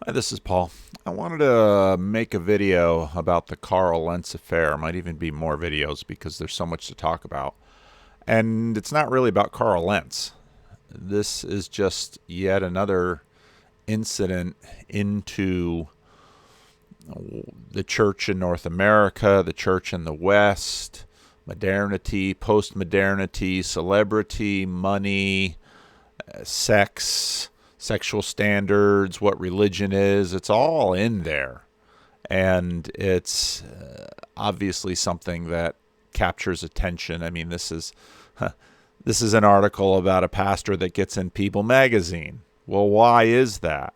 Hi, this is Paul. I wanted to make a video about the Carl Lentz affair. Might even be more videos because there's so much to talk about. And it's not really about Carl Lentz. This is just yet another incident into the church in North America, the church in the West, modernity, post-modernity, celebrity, money, sex, sexual standards, what religion is. It's all in there. And it's obviously something that captures attention. I mean, this is an article about a pastor that gets in People magazine. Well, why is that?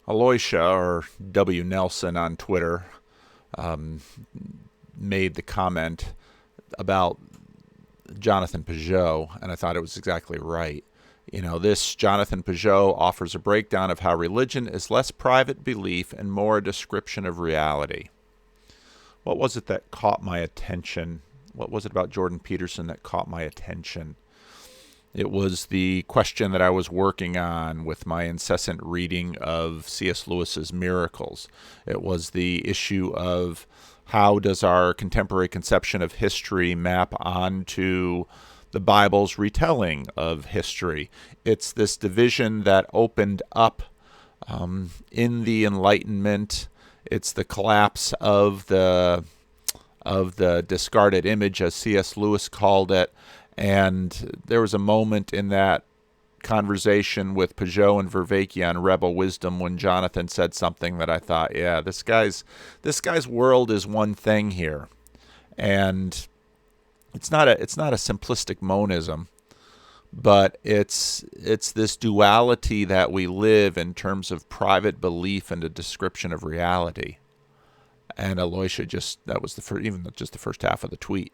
Aloysia, or W. Nelson on Twitter, um, made the comment about Jonathan Peugeot, and I thought it was exactly right. You know, this Jonathan Peugeot offers a breakdown of how religion is less private belief and more a description of reality. What was it that caught my attention? What was it about Jordan Peterson that caught my attention? It was the question that I was working on with my incessant reading of C.S. Lewis's Miracles. It was the issue of how does our contemporary conception of history map onto the Bible's retelling of history. It's this division that opened up in the Enlightenment. It's the collapse of the discarded image, as C.S. Lewis called it. And there was a moment in that conversation with Peugeot and Vervaeke on Rebel Wisdom when Jonathan said something that I thought, yeah, this guy's world is one thing here. And it's not a simplistic monism, but it's this duality that we live in terms of private belief and a description of reality. And Aloysia that was the first, even just the first half of the tweet.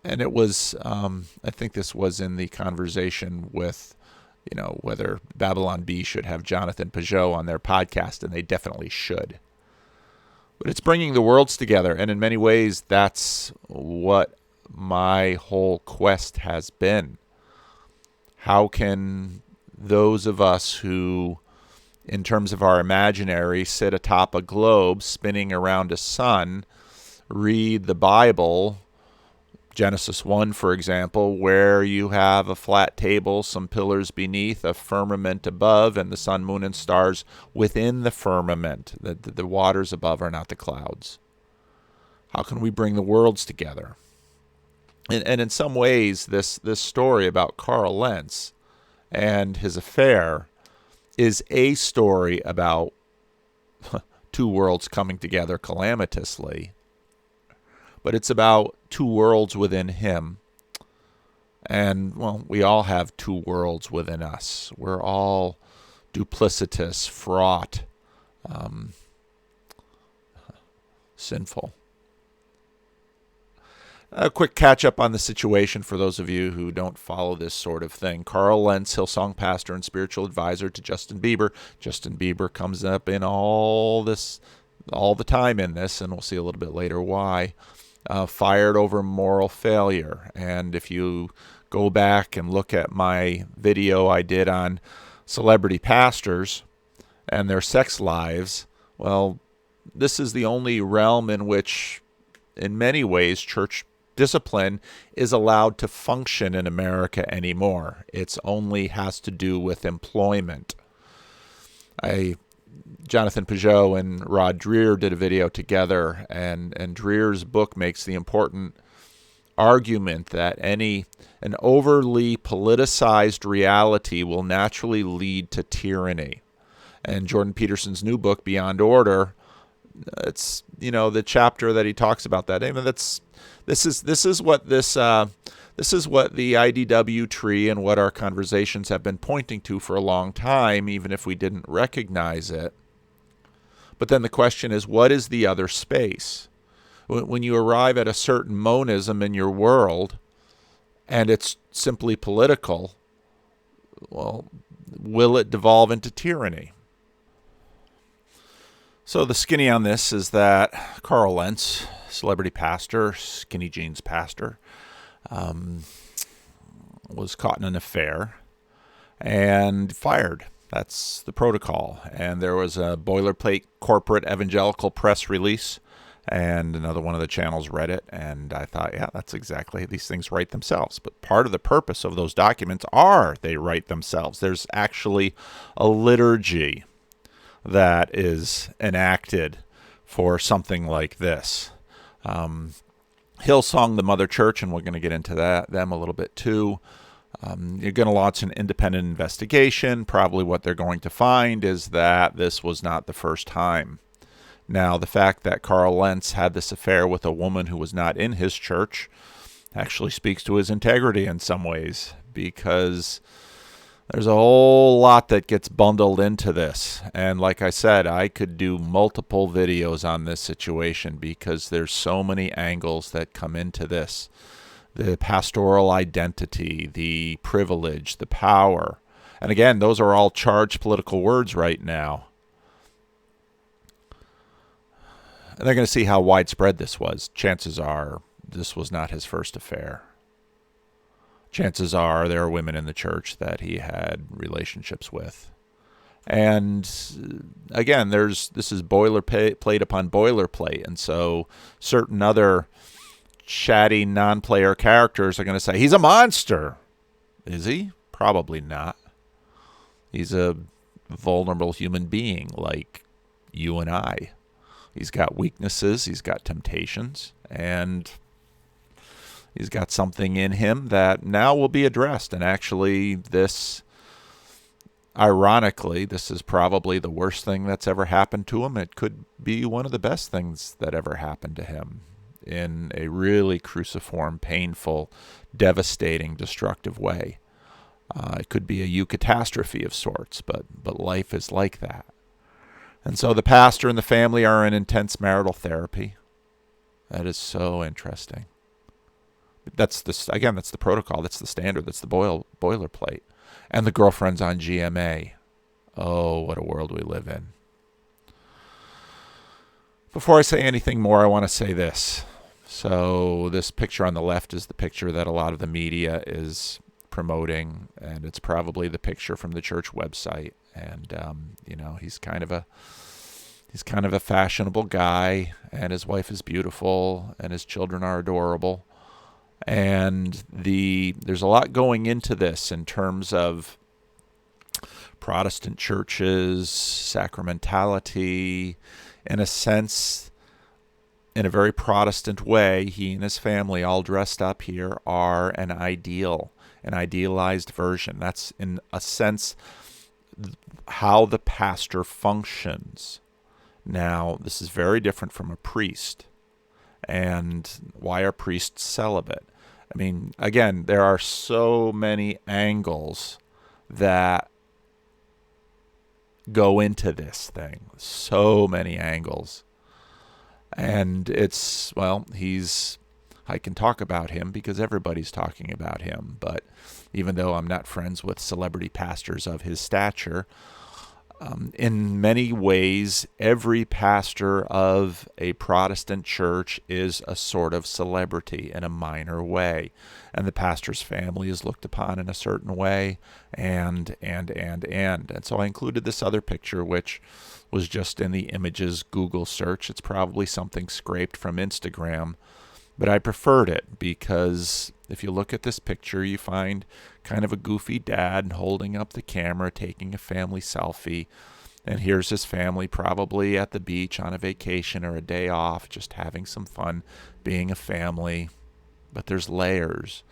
And it was, I think this was in the conversation with, whether Babylon Bee should have Jonathan Peugeot on their podcast, and they definitely should. But it's bringing the worlds together, and in many ways, that's what my whole quest has been. How can those of us who, in terms of our imaginary, sit atop a globe spinning around a sun, read the Bible, Genesis 1, for example, where you have a flat table, some pillars beneath, a firmament above, and the sun, moon, and stars within the firmament. The waters above are not the clouds. How can we bring the worlds together? And in some ways, this story about Carl Lentz and his affair is a story about two worlds coming together calamitously. But it's about two worlds within him. And, well, we all have two worlds within us. We're all duplicitous, fraught, sinful. A quick catch up on the situation for those of you who don't follow this sort of thing. Carl Lentz, Hillsong pastor and spiritual advisor to Justin Bieber. Justin Bieber comes up in all the time in this, and we'll see a little bit later why. Fired over moral failure. And if you go back and look at my video I did on celebrity pastors and their sex lives, well, this is the only realm in which, in many ways, church discipline is allowed to function in America anymore. It's only has to do with employment. Jonathan Peugeot and Rod Dreher did a video together, and Dreher's book makes the important argument that an overly politicized reality will naturally lead to tyranny. And Jordan Peterson's new book, Beyond Order, it's the chapter that he talks about that. I mean, this is what the IDW tree and what our conversations have been pointing to for a long time, even if we didn't recognize it. But then the question is, what is the other space? When you arrive at a certain monism in your world, and it's simply political, well, will it devolve into tyranny? So the skinny on this is that Carl Lentz, celebrity pastor, skinny jeans pastor, was caught in an affair. and fired. That's the protocol. And there was a boilerplate corporate evangelical press release, and another one of the channels read it, and I thought, yeah, that's exactly, these things write themselves. But part of the purpose of those documents are they write themselves. There's actually a liturgy that is enacted for something like this. Hillsong, the mother church, and we're going to get into them a little bit too. You're going to launch an independent investigation. Probably what they're going to find is that this was not the first time. Now, the fact that Carl Lentz had this affair with a woman who was not in his church actually speaks to his integrity in some ways, because there's a whole lot that gets bundled into this. And like I said, I could do multiple videos on this situation because there's so many angles that come into this. The pastoral identity, the privilege, the power. And again, those are all charged political words right now. And they're going to see how widespread this was. Chances are this was not his first affair. Chances are there are women in the church that he had relationships with. And again, this is boilerplate upon boilerplate. And so certain other chatty non-player characters are going to say, he's a monster. Is he? Probably not. He's a vulnerable human being like you and I. He's got weaknesses, he's got temptations, and he's got something in him that now will be addressed. And actually, ironically, this is probably the worst thing that's ever happened to him. It could be one of the best things that ever happened to him in a really cruciform, painful, devastating, destructive way. It could be a eucatastrophe of sorts, but life is like that. And so the pastor and the family are in intense marital therapy. That is so interesting. That's the protocol. That's the standard. That's the boilerplate. And the girlfriend's on GMA. Oh, what a world we live in. Before I say anything more, I want to say this. So this picture on the left is the picture that a lot of the media is promoting, and it's probably the picture from the church website. And he's kind of a fashionable guy, and his wife is beautiful, and his children are adorable. And there's a lot going into this in terms of Protestant churches, sacramentality. In a sense, in a very Protestant way, he and his family, all dressed up here, are an idealized version. That's, in a sense, how the pastor functions. Now, this is very different from a priest. And why are priests celibate? I mean, again, there are so many angles that go into this thing. So many angles. And I can talk about him because everybody's talking about him. But even though I'm not friends with celebrity pastors of his stature, in many ways, every pastor of a Protestant church is a sort of celebrity in a minor way. And the pastor's family is looked upon in a certain way, and so I included this other picture, which was just in the images Google search. It's probably something scraped from Instagram, but I preferred it because if you look at this picture, you find kind of a goofy dad holding up the camera, taking a family selfie. And here's his family probably at the beach on a vacation or a day off, just having some fun, being a family. But there's layers.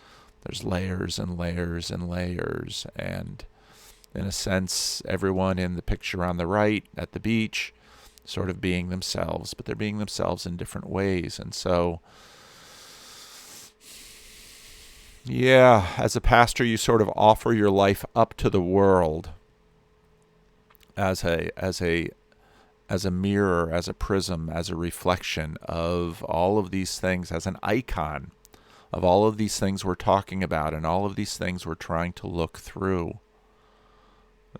There's layers and layers and layers. And in a sense, everyone in the picture on the right at the beach sort of being themselves, but they're being themselves in different ways. And so, yeah, as a pastor, you sort of offer your life up to the world as a mirror, as a prism, as a reflection of all of these things, as an icon of all of these things we're talking about and all of these things we're trying to look through.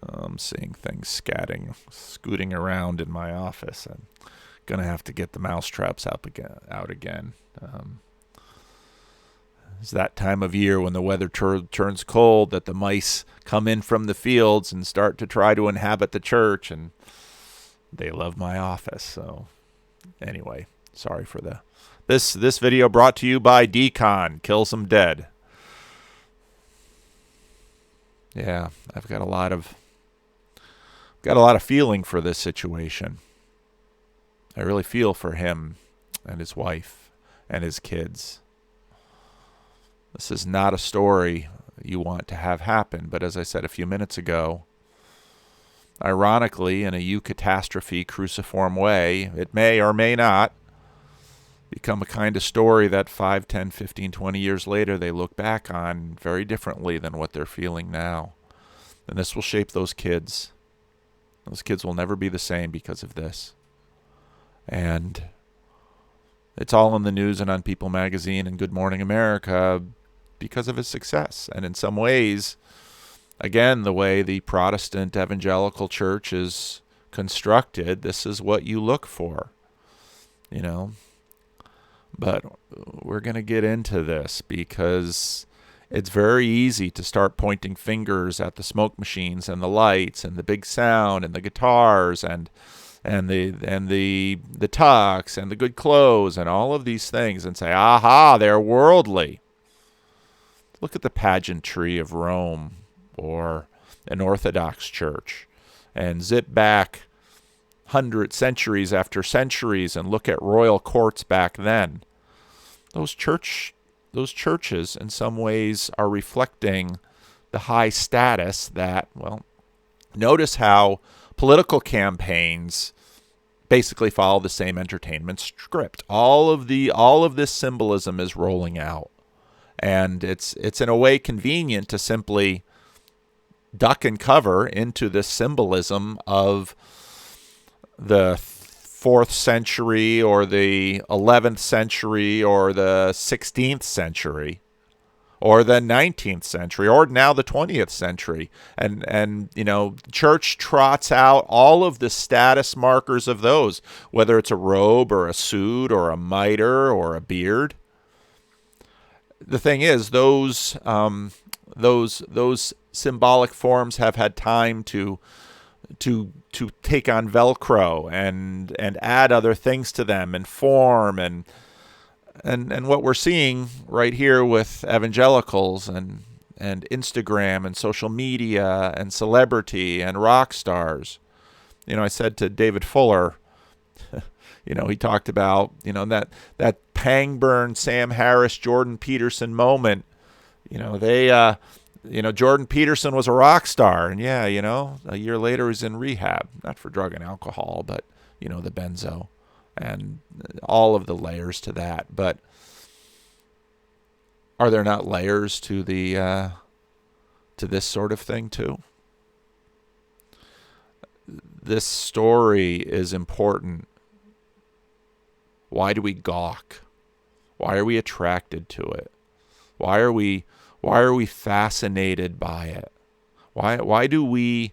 I'm seeing things scooting around in my office. I'm going to have to get the mousetraps out again. It's that time of year when the weather turns cold that the mice come in from the fields and start to try to inhabit the church, and they love my office. So anyway, sorry for this video brought to you by Decon, Kill Some Dead. Yeah, I've got a lot of feeling for this situation. I really feel for him and his wife and his kids. This is not a story you want to have happen, but as I said a few minutes ago, ironically, in a eucatastrophe cruciform way, it may or may not become a kind of story that 5, 10, 15, 20 years later they look back on very differently than what they're feeling now. And this will shape those kids. Those kids will never be the same because of this. And it's all in the news and on People magazine and Good Morning America because of his success. And in some ways, again, the way the Protestant evangelical church is constructed, this is what you look for, you know. But we're going to get into this because it's very easy to start pointing fingers at the smoke machines and the lights and the big sound and the guitars and the tux and the good clothes and all of these things and say, aha, they're worldly. Look at the pageantry of Rome or an Orthodox church and zip back centuries after centuries and look at royal courts back then. Those churches in some ways are reflecting the high status that, well, notice how political campaigns basically follow the same entertainment script. All of this symbolism is rolling out. And it's in a way convenient to simply duck and cover into this symbolism of the 4th century or the 11th century or the 16th century or the 19th century or now the 20th century. And you know, church trots out all of the status markers of those, whether it's a robe or a suit or a mitre or a beard. The thing is, those symbolic forms have had time to take on Velcro and add other things to them and form and what we're seeing right here with evangelicals and Instagram and social media and celebrity and rock stars. You know, I said to David Fuller, you know, he talked about, you know, that Pangburn, Sam Harris, Jordan Peterson moment. You know, Jordan Peterson was a rock star, and yeah, you know, a year later he's in rehab, not for drug and alcohol, but, you know, the benzo and all of the layers to that. But are there not layers to to this sort of thing too? This story is important. Why do we gawk? Why are we attracted to it? Why are we fascinated by it? Why do we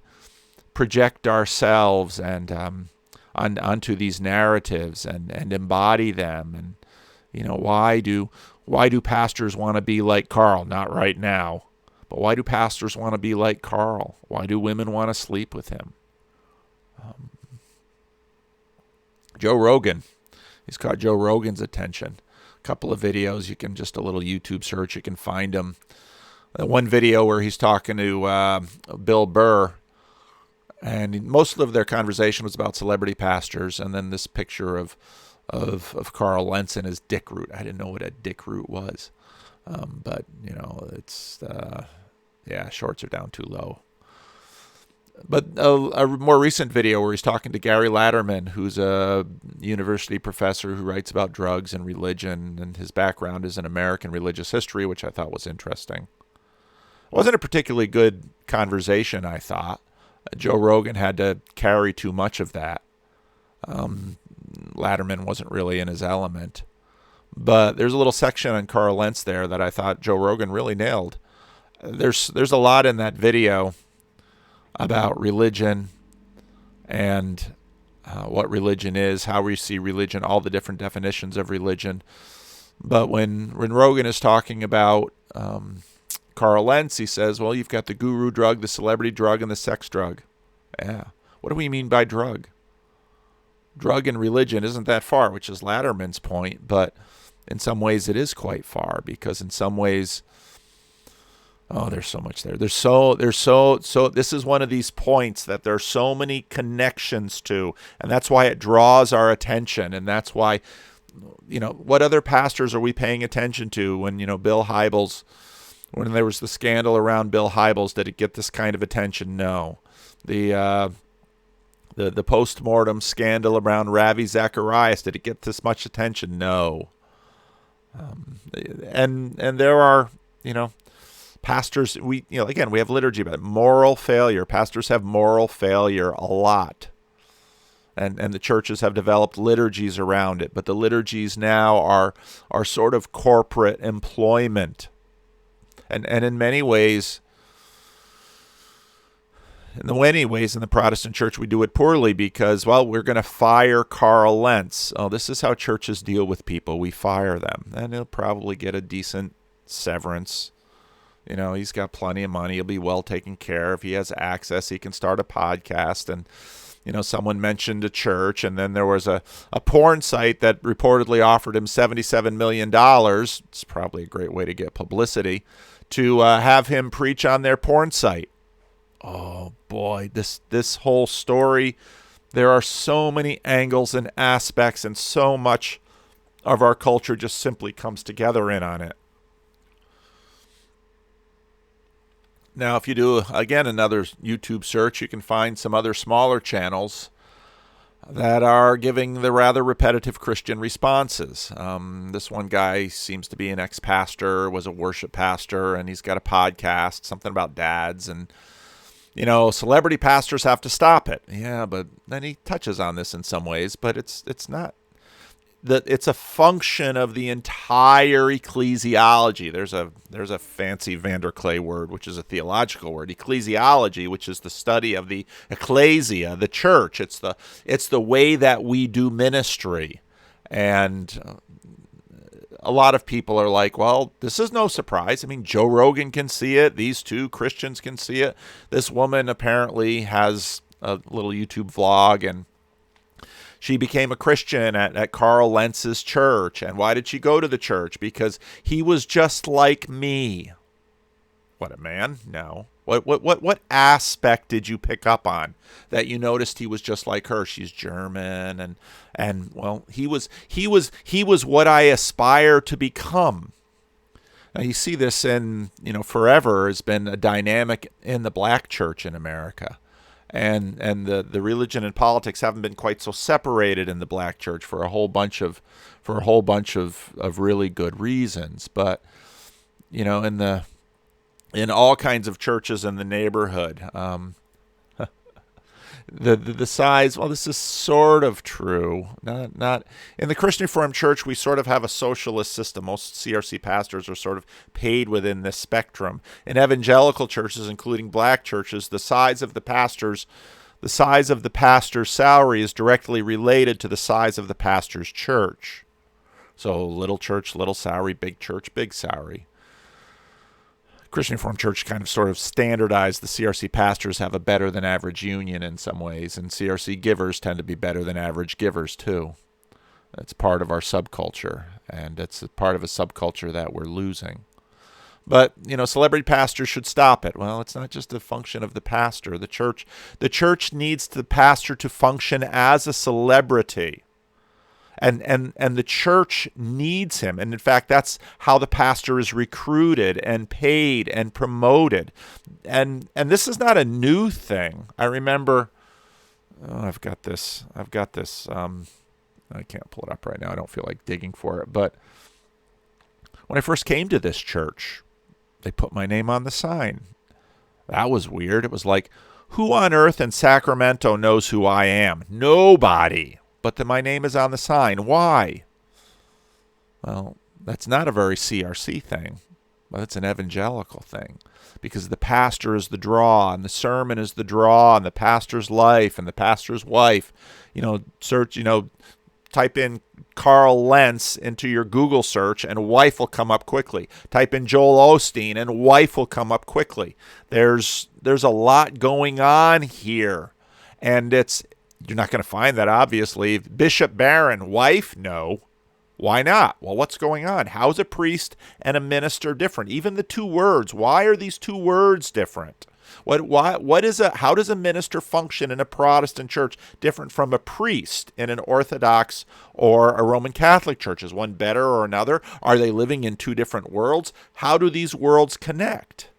project ourselves and onto these narratives and embody them? And you know, why do pastors want to be like Carl? Not right now, but why do pastors want to be like Carl? Why do women want to sleep with him? Joe Rogan. He's caught Joe Rogan's attention. A couple of videos, you can just a little YouTube search, you can find them. One video where he's talking to Bill Burr, and most of their conversation was about celebrity pastors, and then this picture of Carl Lentz and his dick root. I didn't know what a dick root was, but you know, it's shorts are down too low. But a more recent video where he's talking to Gary Latterman, who's a university professor who writes about drugs and religion, and his background is in American religious history, which I thought was interesting. It wasn't a particularly good conversation, I thought. Joe Rogan had to carry too much of that. Latterman wasn't really in his element. But there's a little section on Carl Lentz there that I thought Joe Rogan really nailed. There's a lot in that video about religion and what religion is, how we see religion, all the different definitions of religion. But when Rogan is talking about Carl Lentz, he says, well, you've got the guru drug, the celebrity drug, and the sex drug. Yeah. What do we mean by drug? Drug and religion isn't that far, which is Latterman's point, but in some ways it is quite far, because in some ways, there's so much there. There's so this is one of these points that there's so many connections to, and that's why it draws our attention, and that's why, what other pastors are we paying attention to when, Bill Hybels, when there was the scandal around Bill Hybels, did it get this kind of attention? No. The post-mortem scandal around Ravi Zacharias, did it get this much attention? No. And there are, pastors, we have liturgy about it. Moral failure. Pastors have moral failure a lot. And the churches have developed liturgies around it. But the liturgies now are sort of corporate employment. And in many ways, in the Protestant church, we do it poorly because, we're going to fire Carl Lentz. Oh, this is how churches deal with people. We fire them. And he'll probably get a decent severance. He's got plenty of money. He'll be well taken care of. He has access. He can start a podcast. And, someone mentioned a church, and then there was a porn site that reportedly offered him $77 million. It's probably a great way to get publicity, to have him preach on their porn site. Oh boy, this whole story, there are so many angles and aspects, and so much of our culture just simply comes together in on it. Now, if you do, again, another YouTube search, you can find some other smaller channels that are giving the rather repetitive Christian responses. This one guy seems to be an ex-pastor, was a worship pastor, and he's got a podcast, something about dads, and celebrity pastors have to stop it. Yeah, but then he touches on this in some ways, but it's not. It's a function of the entire ecclesiology. There's a fancy Vanderklay word, which is a theological word. Ecclesiology, which is the study of the ecclesia, the church. It's the way that we do ministry. And a lot of people are like, well, this is no surprise. I mean, Joe Rogan can see it. These two Christians can see it. This woman apparently has a little YouTube vlog, and she became a Christian at Carl Lentz's church. And why did she go to the church? Because he was just like me. What, a man? No. What aspect did you pick up on that you noticed he was just like her? She's German, and well, he was what I aspire to become. Now you see this in, forever has been a dynamic in the black church in America. And the religion and politics haven't been quite so separated in the black church for a whole bunch of really good reasons. But in all kinds of churches in the neighborhood, the size. Well, this is sort of true. Not in the Christian Reformed Church. We sort of have a socialist system. Most CRC pastors are sort of paid within this spectrum. In evangelical churches, including black churches, the size of the pastor's salary is directly related to the size of the pastor's church. So little church, little salary; big church, big salary. Christian Reformed Church kind of sort of standardized. The CRC pastors have a better than average union in some ways, and CRC givers tend to be better than average givers too. That's part of our subculture, and it's a part of a subculture that we're losing. But, celebrity pastors should stop it. Well, it's not just a function of the pastor. The church needs the pastor to function as a celebrity. And the church needs him. And in fact, that's how the pastor is recruited and paid and promoted. And this is not a new thing. I remember, I've got this. I can't pull it up right now. I don't feel like digging for it. But when I first came to this church, they put my name on the sign. That was weird. It was like, who on earth in Sacramento knows who I am? Nobody. But my name is on the sign. Why? Well, that's not a very CRC thing, but it's an evangelical thing, because the pastor is the draw, and the sermon is the draw, and the pastor's life and the pastor's wife, type in Carl Lentz into your Google search and wife will come up quickly. Type in Joel Osteen and wife will come up quickly. There's a lot going on here. And you're not going to find that, obviously. Bishop Barron, wife? No. Why not? Well, what's going on? How's a priest and a minister different? Even the two words. Why are these two words different? How does a minister function in a Protestant church different from a priest in an Orthodox or a Roman Catholic church? Is one better or another? Are they living in two different worlds? How do these worlds connect?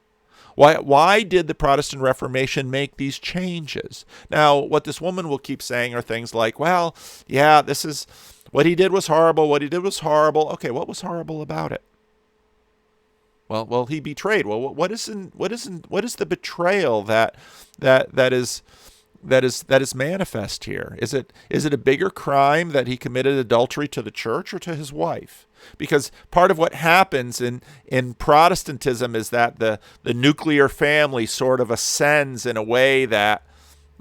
Why did the Protestant Reformation make these changes? Now, what this woman will keep saying are things like, well, yeah, this is what he did was horrible. What he did was horrible. Okay, what was horrible about it? Well, he betrayed. Well, what is the betrayal that is manifest here? Is it a bigger crime that he committed adultery to the church or to his wife? Because part of what happens in Protestantism is that the nuclear family sort of ascends in a way that,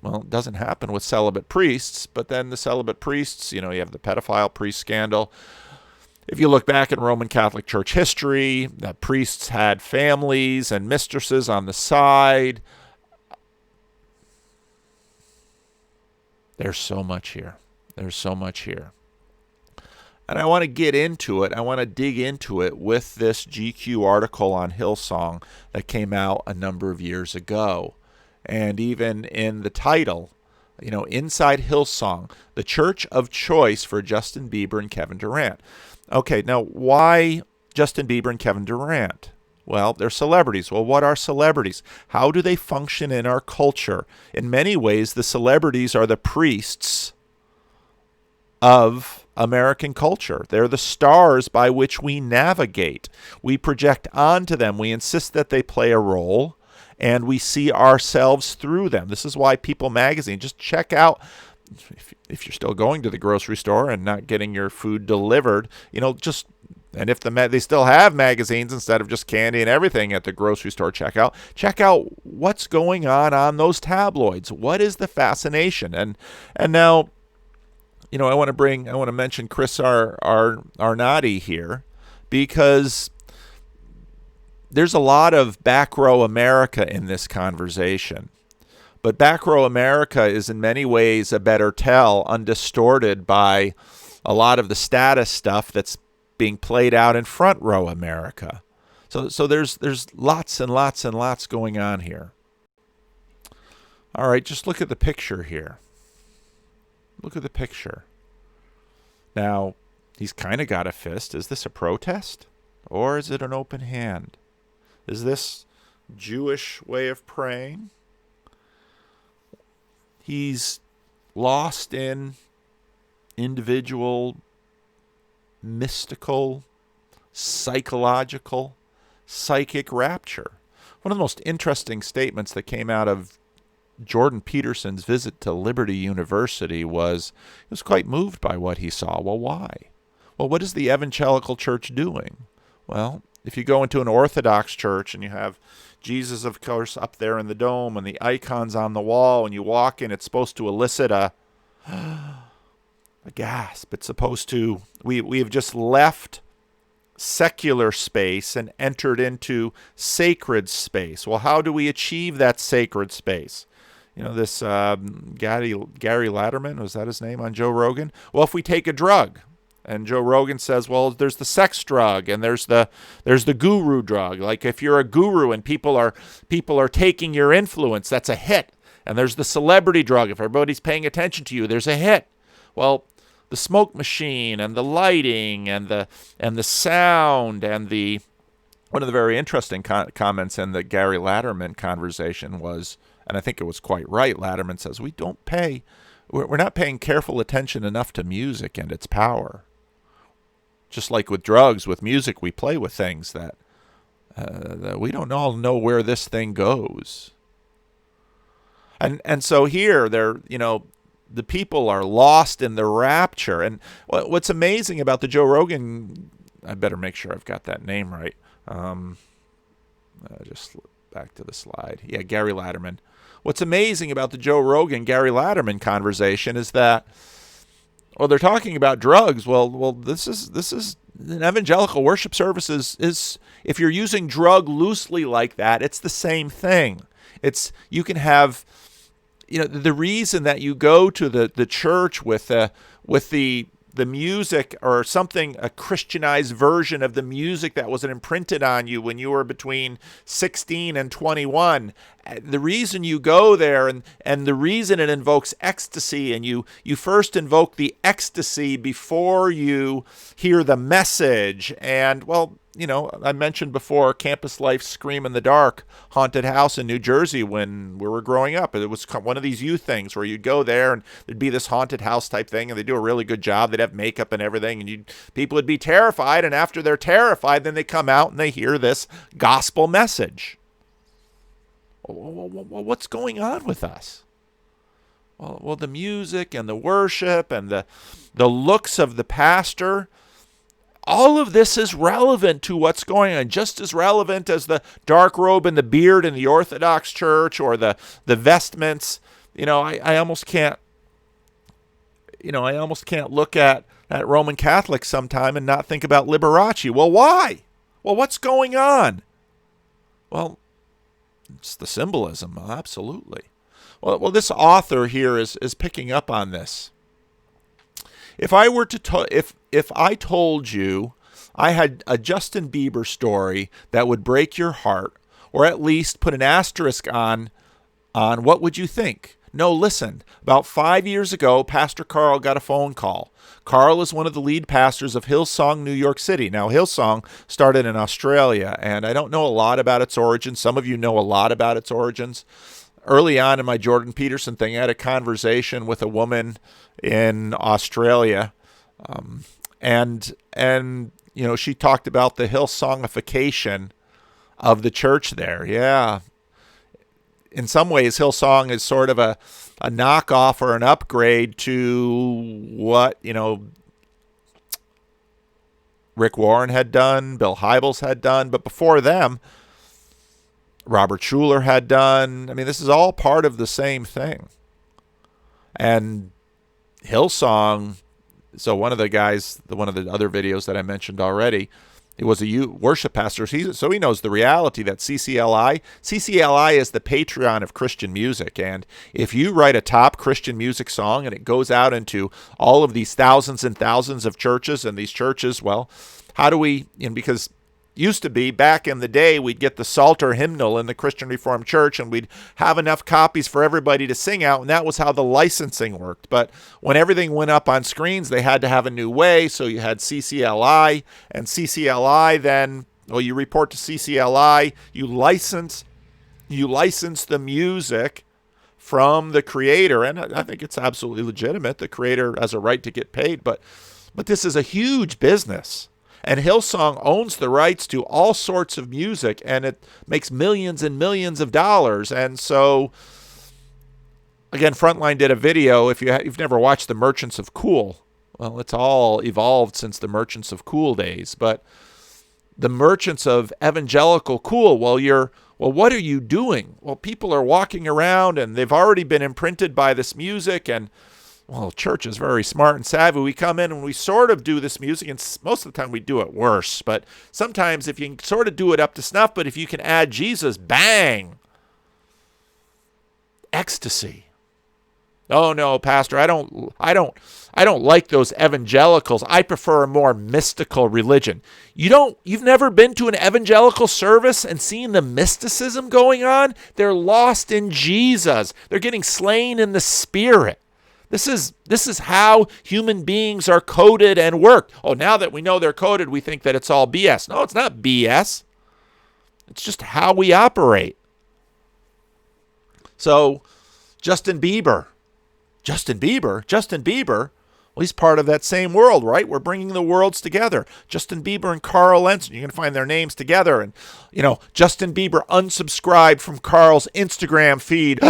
well, it doesn't happen with celibate priests, but then the celibate priests, you have the pedophile priest scandal. If you look back in Roman Catholic Church history, the priests had families and mistresses on the side. There's so much here. There's so much here. And I want to get into it. I want to dig into it with this GQ article on Hillsong that came out a number of years ago. And even in the title, Inside Hillsong, the church of choice for Justin Bieber and Kevin Durant. Okay, now why Justin Bieber and Kevin Durant? Well, they're celebrities. Well, what are celebrities? How do they function in our culture? In many ways, the celebrities are the priests of American culture. They're the stars by which we navigate. We project onto them. We insist that they play a role, and we see ourselves through them. This is why People magazine, just check out, if you're still going to the grocery store and not getting your food delivered, and if they still have magazines instead of just candy and everything at the grocery store checkout, check out what's going on those tabloids. What is the fascination? And now, I want to mention Chris Arnatti here, because there's a lot of back row America in this conversation. But back row America is in many ways a better tell, undistorted by a lot of the status stuff that's being played out in front row America. So there's lots and lots and lots going on here. All right, just look at the picture here. Look at the picture. Now, he's kind of got a fist. Is this a protest? Or is it an open hand? Is this Jewish way of praying? He's lost in individual, mystical, psychological, psychic rapture. One of the most interesting statements that came out of Jordan Peterson's visit to Liberty University was he was quite moved by what he saw. Well, why? Well, what is the evangelical church doing? Well, if you go into an Orthodox church and you have Jesus, of course, up there in the dome and the icons on the wall, and you walk in, it's supposed to elicit a gasp. It's supposed to, we have just left secular space and entered into sacred space. Well, how do we achieve that sacred space? This Gary Latterman, was that his name on Joe Rogan? Well, if we take a drug, and Joe Rogan says, well, there's the sex drug and there's the guru drug. Like if you're a guru and people are taking your influence, that's a hit. And there's the celebrity drug. If everybody's paying attention to you, there's a hit. Well, the smoke machine and the lighting and the sound and one of the very interesting comments in the Gary Latterman conversation was, and I think it was quite right, Latterman says, we're not paying careful attention enough to music and its power. Just like with drugs, with music, we play with things that we don't all know where this thing goes. And so here, the people are lost in the rapture. And what's amazing about the Joe Rogan, I better make sure I've got that name right. Just back to the slide. Yeah, Gary Latterman. What's amazing about the Joe Rogan, Gary Latterman conversation is that Well, they're talking about drugs. Well, this is an evangelical worship service is if you're using drug loosely like that, it's the same thing. It's you can have, the reason that you go to the church with the music or something, a Christianized version of the music that was imprinted on you when you were between 16 and 21. The reason you go there and the reason it invokes ecstasy, and you first invoke the ecstasy before you hear the message. And, well, I mentioned before Campus Life Scream in the Dark haunted house in New Jersey when we were growing up. It was one of these youth things where you'd go there and there'd be this haunted house type thing, and they'd do a really good job. They'd have makeup and everything, and people would be terrified, and after they're terrified, then they come out and they hear this gospel message. What's going on with us? Well, the music and the worship and the looks of the pastor, all of this is relevant to what's going on, just as relevant as the dark robe and the beard in the Orthodox Church or the vestments. I almost can't, look at Roman Catholics sometime and not think about Liberace. Well, why? Well, what's going on? Well, it's the symbolism, absolutely. Well, this author here is picking up on this. If I were to if I told you I had a Justin Bieber story that would break your heart, or at least put an asterisk on what would you think? No, listen. About 5 years ago, Pastor Carl got a phone call. Carl is one of the lead pastors of Hillsong, New York City. Now, Hillsong started in Australia, and I don't know a lot about its origins. Some of you know a lot about its origins. Early on in my Jordan Peterson thing, I had a conversation with a woman in Australia, and she talked about the Hillsongification of the church there. Yeah. In some ways, Hillsong is sort of a knockoff or an upgrade to what, Rick Warren had done, Bill Hybels had done, but before them, Robert Schuller had done. I mean, this is all part of the same thing. And Hillsong, so one of the other videos that I mentioned already, he was a worship pastor, so he knows the reality that CCLI is the Patreon of Christian music. And if you write a top Christian music song and it goes out into all of these thousands and thousands of churches, and these churches, well, how do we, because used to be, back in the day, we'd get the Psalter hymnal in the Christian Reformed Church, and we'd have enough copies for everybody to sing out, and that was how the licensing worked. But when everything went up on screens, they had to have a new way, so you had CCLI, and CCLI then, you report to CCLI, you license the music from the creator, and I think it's absolutely legitimate. The creator has a right to get paid, but this is a huge business. And Hillsong owns the rights to all sorts of music, and it makes millions and millions of dollars. And so, again, Frontline did a video. If you've never watched The Merchants of Cool, well, it's all evolved since the Merchants of Cool days. But the Merchants of Evangelical Cool, what are you doing? Well, people are walking around, and they've already been imprinted by this music, and well, church is very smart and savvy. We come in and we sort of do this music, and most of the time we do it worse. But sometimes if you can sort of do it up to snuff, but if you can add Jesus, bang! Ecstasy. Oh no, Pastor, I don't like those evangelicals. I prefer a more mystical religion. You've never been to an evangelical service and seen the mysticism going on? They're lost in Jesus. They're getting slain in the Spirit. This is how human beings are coded and work. Oh, now that we know they're coded, we think that it's all BS. No, it's not BS. It's just how we operate. So, Justin Bieber. Well, he's part of that same world, right? We're bringing the worlds together. Justin Bieber and Carl Lentz, you can find their names together. And, Justin Bieber unsubscribed from Carl's Instagram feed.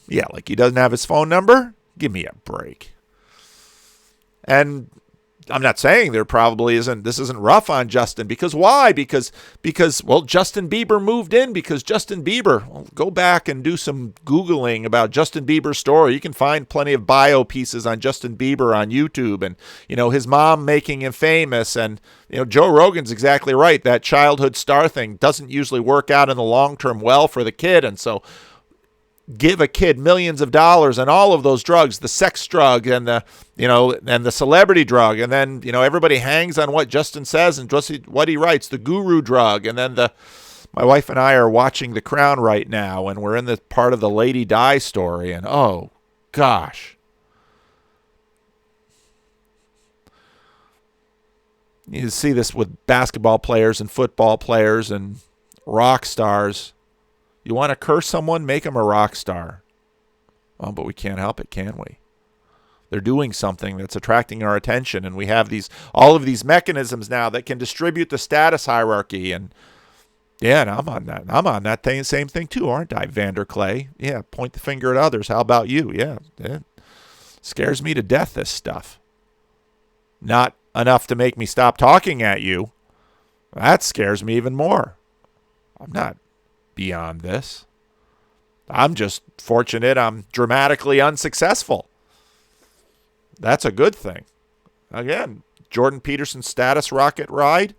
Yeah, like he doesn't have his phone number? Give me a break. And I'm not saying there probably this isn't rough on Justin, because why? Because well, Justin Bieber moved in because Justin Bieber. Well, go back and do some Googling about Justin Bieber's story. You can find plenty of bio pieces on Justin Bieber on YouTube, and his mom making him famous. And Joe Rogan's exactly right. That childhood star thing doesn't usually work out in the long term well for the kid, and so give a kid millions of dollars and all of those drugs, the sex drug and the celebrity drug, and then everybody hangs on what Justin says and what he writes, the guru drug. And then my wife and I are watching The Crown right now, and we're in the part of the Lady Di story, and oh gosh, you see this with basketball players and football players and rock stars. You want to curse someone? Make them a rock star. Oh, but we can't help it, can we? They're doing something that's attracting our attention, and we have all of these mechanisms now that can distribute the status hierarchy. And yeah, and I'm on that. I'm on that same thing too, aren't I, Vander Clay? Yeah, point the finger at others. How about you? Yeah, it scares me to death, this stuff. Not enough to make me stop talking at you. That scares me even more. I'm not beyond this. I'm just fortunate I'm dramatically unsuccessful. That's a good thing. Again, Jordan Peterson's status rocket ride.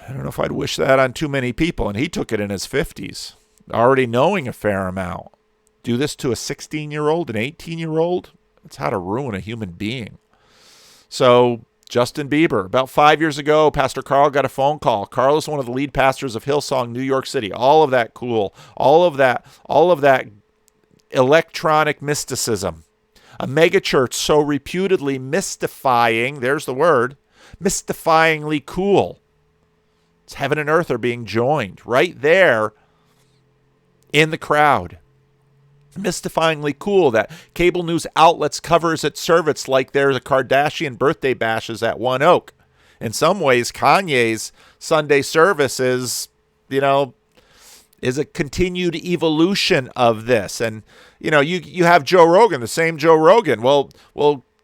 I don't know if I'd wish that on too many people. And he took it in his 50s, already knowing a fair amount. Do this to a 16-year-old, an 18-year-old? That's how to ruin a human being. So Justin Bieber. About 5 years ago, Pastor Carl got a phone call. Carl is one of the lead pastors of Hillsong, New York City. All of that cool. All of that electronic mysticism. A megachurch so reputedly mystifying, there's the word, mystifyingly cool. It's heaven and earth are being joined right there in the crowd. Mystifyingly cool that cable news outlets covers its service like there's a Kardashian birthday bashes at One Oak. In some ways, Kanye's Sunday service is a continued evolution of this. And you have Joe Rogan, the same Joe Rogan. Well,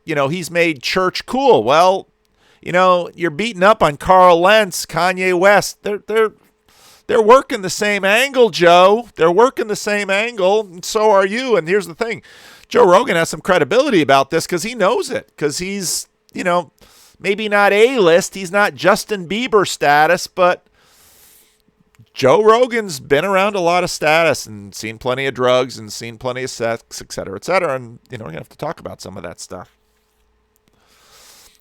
he's made church cool. Well, you're beating up on Carl Lentz, Kanye West. They're working the same angle, Joe. They're working the same angle, and so are you. And here's the thing. Joe Rogan has some credibility about this because he knows it. Because he's, maybe not A-list. He's not Justin Bieber status, but Joe Rogan's been around a lot of status and seen plenty of drugs and seen plenty of sex, et cetera, et cetera. And, we're going to have to talk about some of that stuff.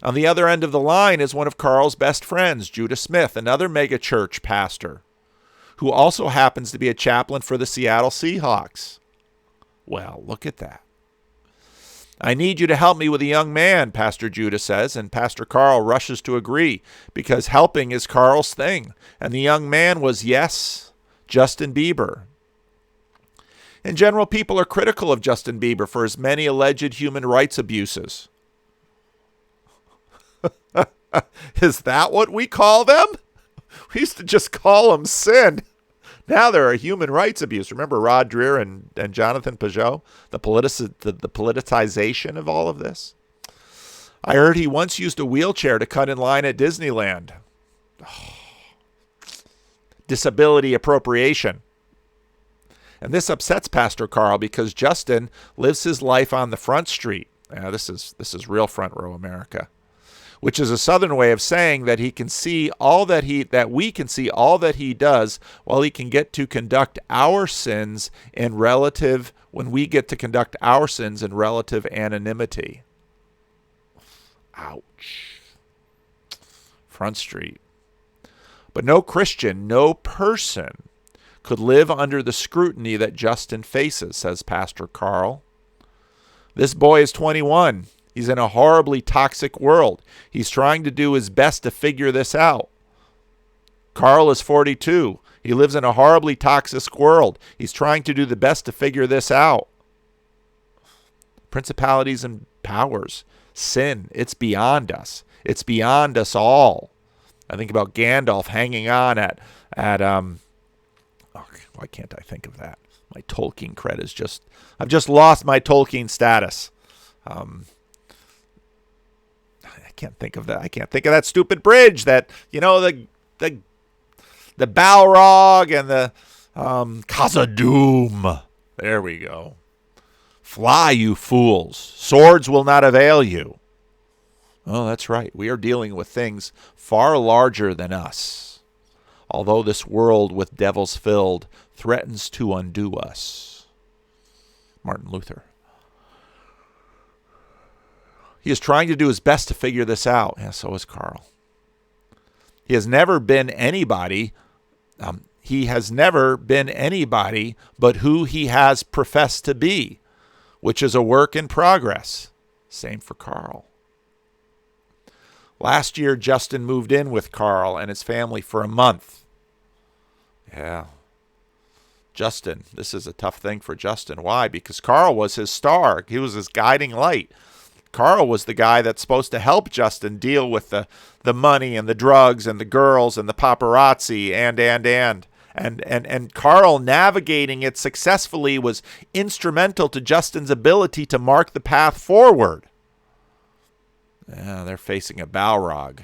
On the other end of the line is one of Carl's best friends, Judah Smith, another megachurch pastor, who also happens to be a chaplain for the Seattle Seahawks. Well, look at that. I need you to help me with a young man, Pastor Judah says, and Pastor Carl rushes to agree because helping is Carl's thing. And the young man was, yes, Justin Bieber. In general, people are critical of Justin Bieber for his many alleged human rights abuses. Is that what we call them? We used to just call them sin. Now they're a human rights abuse. Remember Rod Dreher and Jonathan Peugeot? The politicization of all of this. I heard he once used a wheelchair to cut in line at Disneyland. Oh. Disability appropriation. And this upsets Pastor Carl because Justin lives his life on the front street. Yeah, this is real front row America. Which is a Southern way of saying that we can see all that he does while he can get to conduct our sins in relative anonymity. Ouch. Front Street. But no Christian, no person could live under the scrutiny that Justin faces, says Pastor Carl. This boy is 21. He's in a horribly toxic world. He's trying to do his best to figure this out. Carl is 42. He lives in a horribly toxic world. He's trying to do the best to figure this out. Principalities and powers. Sin. It's beyond us. It's beyond us all. I think about Gandalf hanging on at why can't I think of that? My Tolkien cred is I've just lost my Tolkien status. can't think of that. I can't think of that stupid bridge that, the Balrog and the Khazad-dûm. There we go. Fly, you fools. Swords will not avail you. Oh, that's right. We are dealing with things far larger than us. Although this world with devils filled threatens to undo us. Martin Luther. He is trying to do his best to figure this out. Yeah, so is Carl. He has never been anybody but who he has professed to be, which is a work in progress. Same for Carl. Last year, Justin moved in with Carl and his family for a month. Yeah. Justin, this is a tough thing for Justin. Why? Because Carl was his star. He was his guiding light. Carl was the guy that's supposed to help Justin deal with the money and the drugs and the girls and the paparazzi and Carl navigating it successfully was instrumental to Justin's ability to mark the path forward. Yeah, they're facing a Balrog.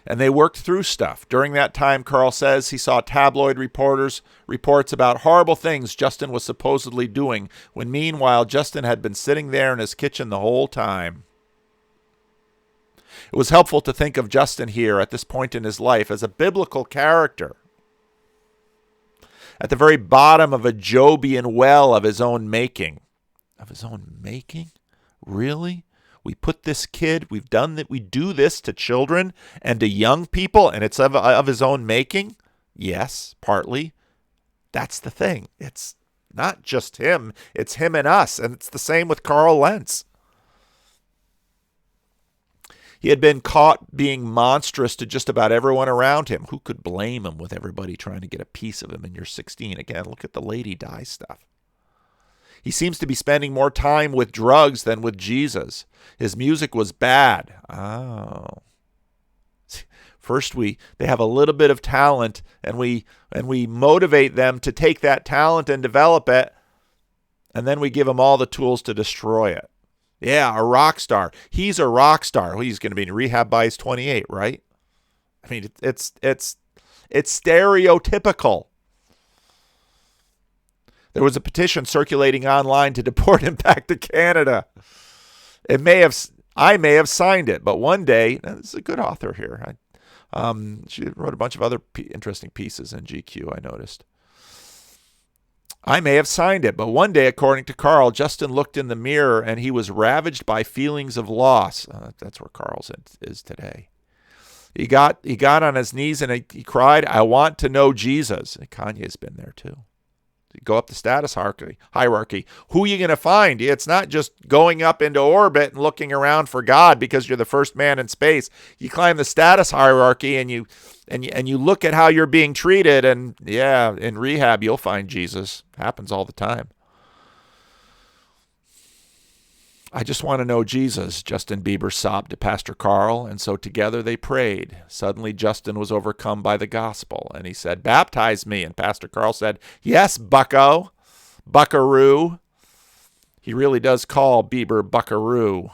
And they worked through stuff. During that time, Carl says he saw tabloid reports about horrible things Justin was supposedly doing, when meanwhile Justin had been sitting there in his kitchen the whole time. It was helpful to think of Justin here at this point in his life as a biblical character. At the very bottom of a Jobian well of his own making. Of his own making? Really? We put this kid, we do this to children and to young people, and it's of his own making? Yes, partly. That's the thing. It's not just him, it's him and us, and it's the same with Carl Lentz. He had been caught being monstrous to just about everyone around him. Who could blame him with everybody trying to get a piece of him? And you're 16. Again, look at the lady die stuff. He seems to be spending more time with drugs than with Jesus. His music was bad. Oh. First they have a little bit of talent and we motivate them to take that talent and develop it, and then we give them all the tools to destroy it. Yeah, a rock star. He's a rock star. Well, he's going to be in rehab by his 28, right? I mean, it's stereotypical. There was a petition circulating online to deport him back to Canada. I may have signed it, but one day, this is a good author here. She wrote a bunch of other interesting pieces in GQ, I noticed. I may have signed it, but one day, according to Carl, Justin looked in the mirror and he was ravaged by feelings of loss. That's where Carl's is today. He got on his knees and he cried, "I want to know Jesus." And Kanye's been there too. You go up the status hierarchy. Who are you going to find? It's not just going up into orbit and looking around for God because you're the first man in space. You climb the status hierarchy and you look at how you're being treated, and yeah, in rehab you'll find Jesus. Happens all the time. "I just want to know Jesus," Justin Bieber sobbed to Pastor Carl, and so together they prayed. Suddenly Justin was overcome by the gospel, and he said, "Baptize me." And Pastor Carl said, "Yes, bucko, buckaroo." He really does call Bieber buckaroo.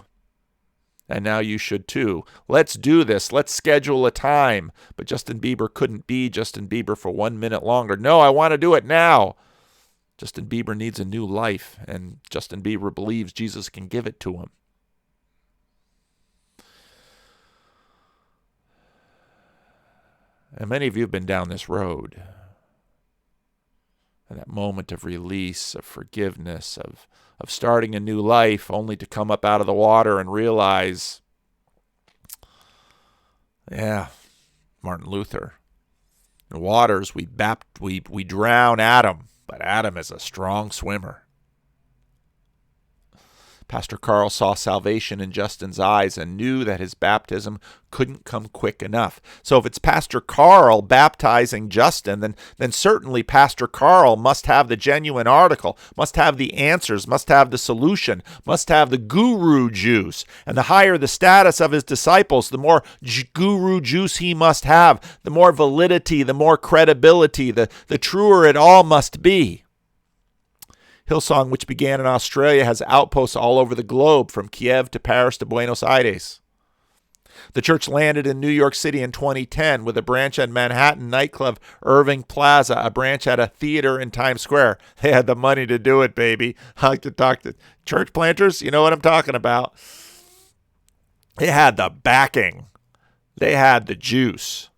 And now you should too. Let's do this. Let's schedule a time. But Justin Bieber couldn't be Justin Bieber for 1 minute longer. "No, I want to do it now." Justin Bieber needs a new life, and Justin Bieber believes Jesus can give it to him. And many of you have been down this road. And that moment of release, of forgiveness, of starting a new life, only to come up out of the water and realize, yeah, Martin Luther, in waters we drown Adam. But Adam is a strong swimmer. Pastor Carl saw salvation in Justin's eyes and knew that his baptism couldn't come quick enough. So if it's Pastor Carl baptizing Justin, then certainly Pastor Carl must have the genuine article, must have the answers, must have the solution, must have the guru juice. And the higher the status of his disciples, the more guru juice he must have, the more validity, the more credibility, the truer it all must be. Hillsong, which began in Australia, has outposts all over the globe, from Kiev to Paris to Buenos Aires. The church landed in New York City in 2010 with a branch at Manhattan nightclub Irving Plaza, a branch at a theater in Times Square. They had the money to do it, baby. I like to talk to church planters. You know what I'm talking about. They had the backing. They had the juice.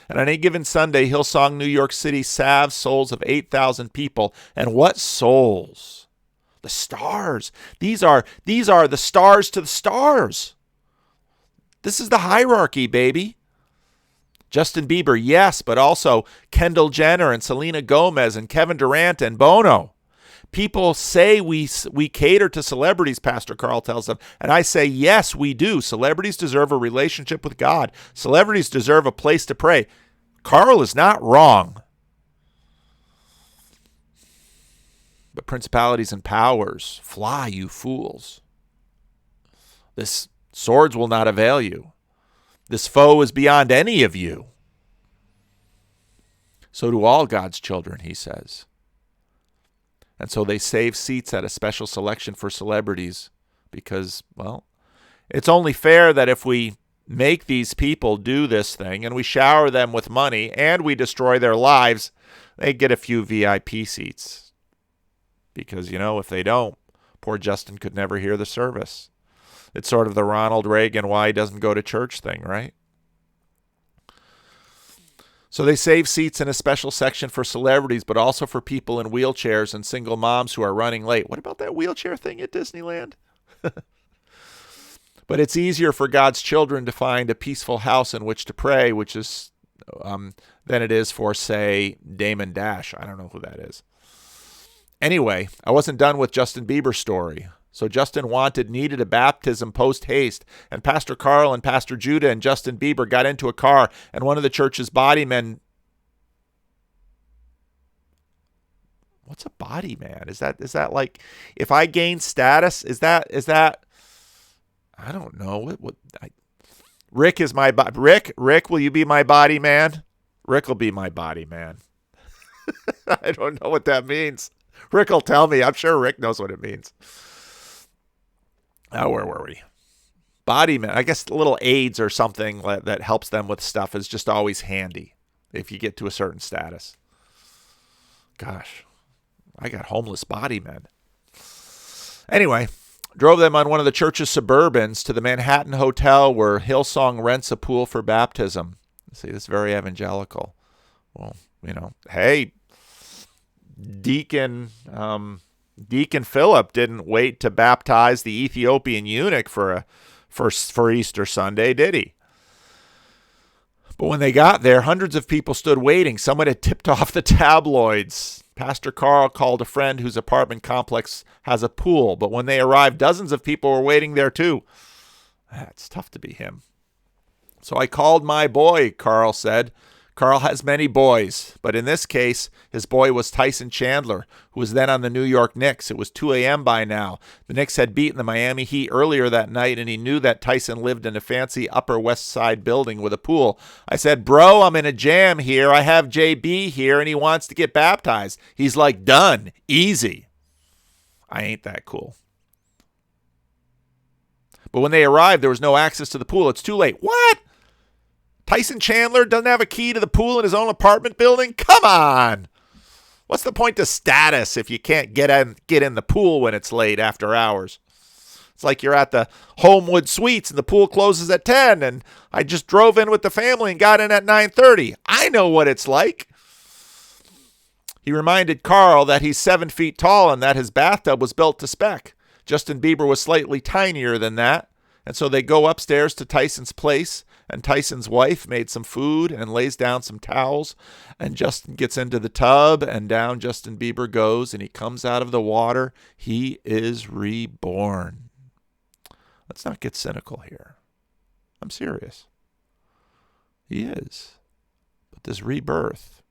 And on any given Sunday, Hillsong New York City salves souls of 8,000 people. And what souls? The stars. These are the stars to the stars. This is the hierarchy, baby. Justin Bieber, yes, but also Kendall Jenner and Selena Gomez and Kevin Durant and Bono. People say we cater to celebrities, Pastor Carl tells them. And I say, yes, we do. Celebrities deserve a relationship with God. Celebrities deserve a place to pray. Carl is not wrong. But principalities and powers, fly, you fools. This swords will not avail you. This foe is beyond any of you. So do all God's children, he says. And so they save seats at a special selection for celebrities because, well, it's only fair that if we make these people do this thing and we shower them with money and we destroy their lives, they get a few VIP seats. Because, if they don't, poor Justin could never hear the service. It's sort of the Ronald Reagan why he doesn't go to church thing, right? So they save seats in a special section for celebrities, but also for people in wheelchairs and single moms who are running late. What about that wheelchair thing at Disneyland? But it's easier for God's children to find a peaceful house in which to pray, which is than it is for, say, Damon Dash. I don't know who that is. Anyway, I wasn't done with Justin Bieber's story. So Justin needed a baptism post-haste, and Pastor Carl and Pastor Judah and Justin Bieber got into a car, and one of the church's body men... What's a body man? Is that like, if I gain status, is that I don't know. Rick is my Rick, will you be my body man? Rick will be my body man. I don't know what that means. Rick will tell me. I'm sure Rick knows what it means. Oh, where were we? Body man. I guess little aids or something that helps them with stuff is just always handy if you get to a certain status. Gosh, I got homeless body men. Anyway, drove them on one of the church's Suburbans to the Manhattan Hotel where Hillsong rents a pool for baptism. See, this is very evangelical. Well, hey, Deacon Philip didn't wait to baptize the Ethiopian eunuch for Easter Sunday, did he? But when they got there, hundreds of people stood waiting. Someone had tipped off the tabloids. Pastor Carl called a friend whose apartment complex has a pool, but when they arrived, dozens of people were waiting there too. It's tough to be him. So I called my boy, Carl said. Carl has many boys, but in this case, his boy was Tyson Chandler, who was then on the New York Knicks. It was 2 a.m. by now. The Knicks had beaten the Miami Heat earlier that night, and he knew that Tyson lived in a fancy Upper West Side building with a pool. I said, bro, I'm in a jam here. I have JB here, and he wants to get baptized. He's like, done. Easy. I ain't that cool. But when they arrived, there was no access to the pool. It's too late. What? Tyson Chandler doesn't have a key to the pool in his own apartment building? Come on. What's the point of status if you can't get in the pool when it's late after hours? It's like you're at the Homewood Suites and the pool closes at 10 and I just drove in with the family and got in at 9:30. I know what it's like. He reminded Carl that he's 7 feet tall and that his bathtub was built to spec. Justin Bieber was slightly tinier than that. And so they go upstairs to Tyson's place, and Tyson's wife made some food and lays down some towels, and Justin gets into the tub, and down Justin Bieber goes, and he comes out of the water. He is reborn. Let's not get cynical here. I'm serious. He is. But this rebirth,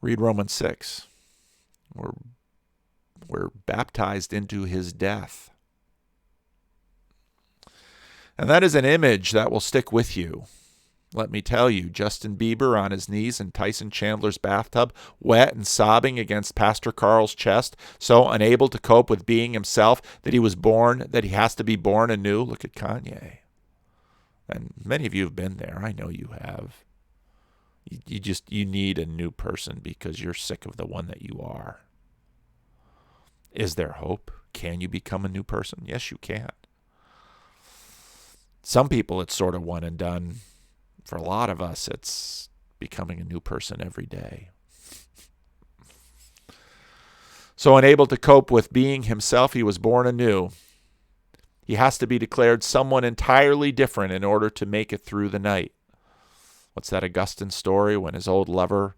read Romans 6. We're baptized into his death. And that is an image that will stick with you. Let me tell you, Justin Bieber on his knees in Tyson Chandler's bathtub, wet and sobbing against Pastor Carl's chest, so unable to cope with being himself that he has to be born anew. Look at Kanye. And many of you have been there. I know you have. You need a new person because you're sick of the one that you are. Is there hope? Can you become a new person? Yes, you can. Some people, it's sort of one and done. For a lot of us, it's becoming a new person every day. So unable to cope with being himself, he was born anew. He has to be declared someone entirely different in order to make it through the night. What's that Augustine story when his old lover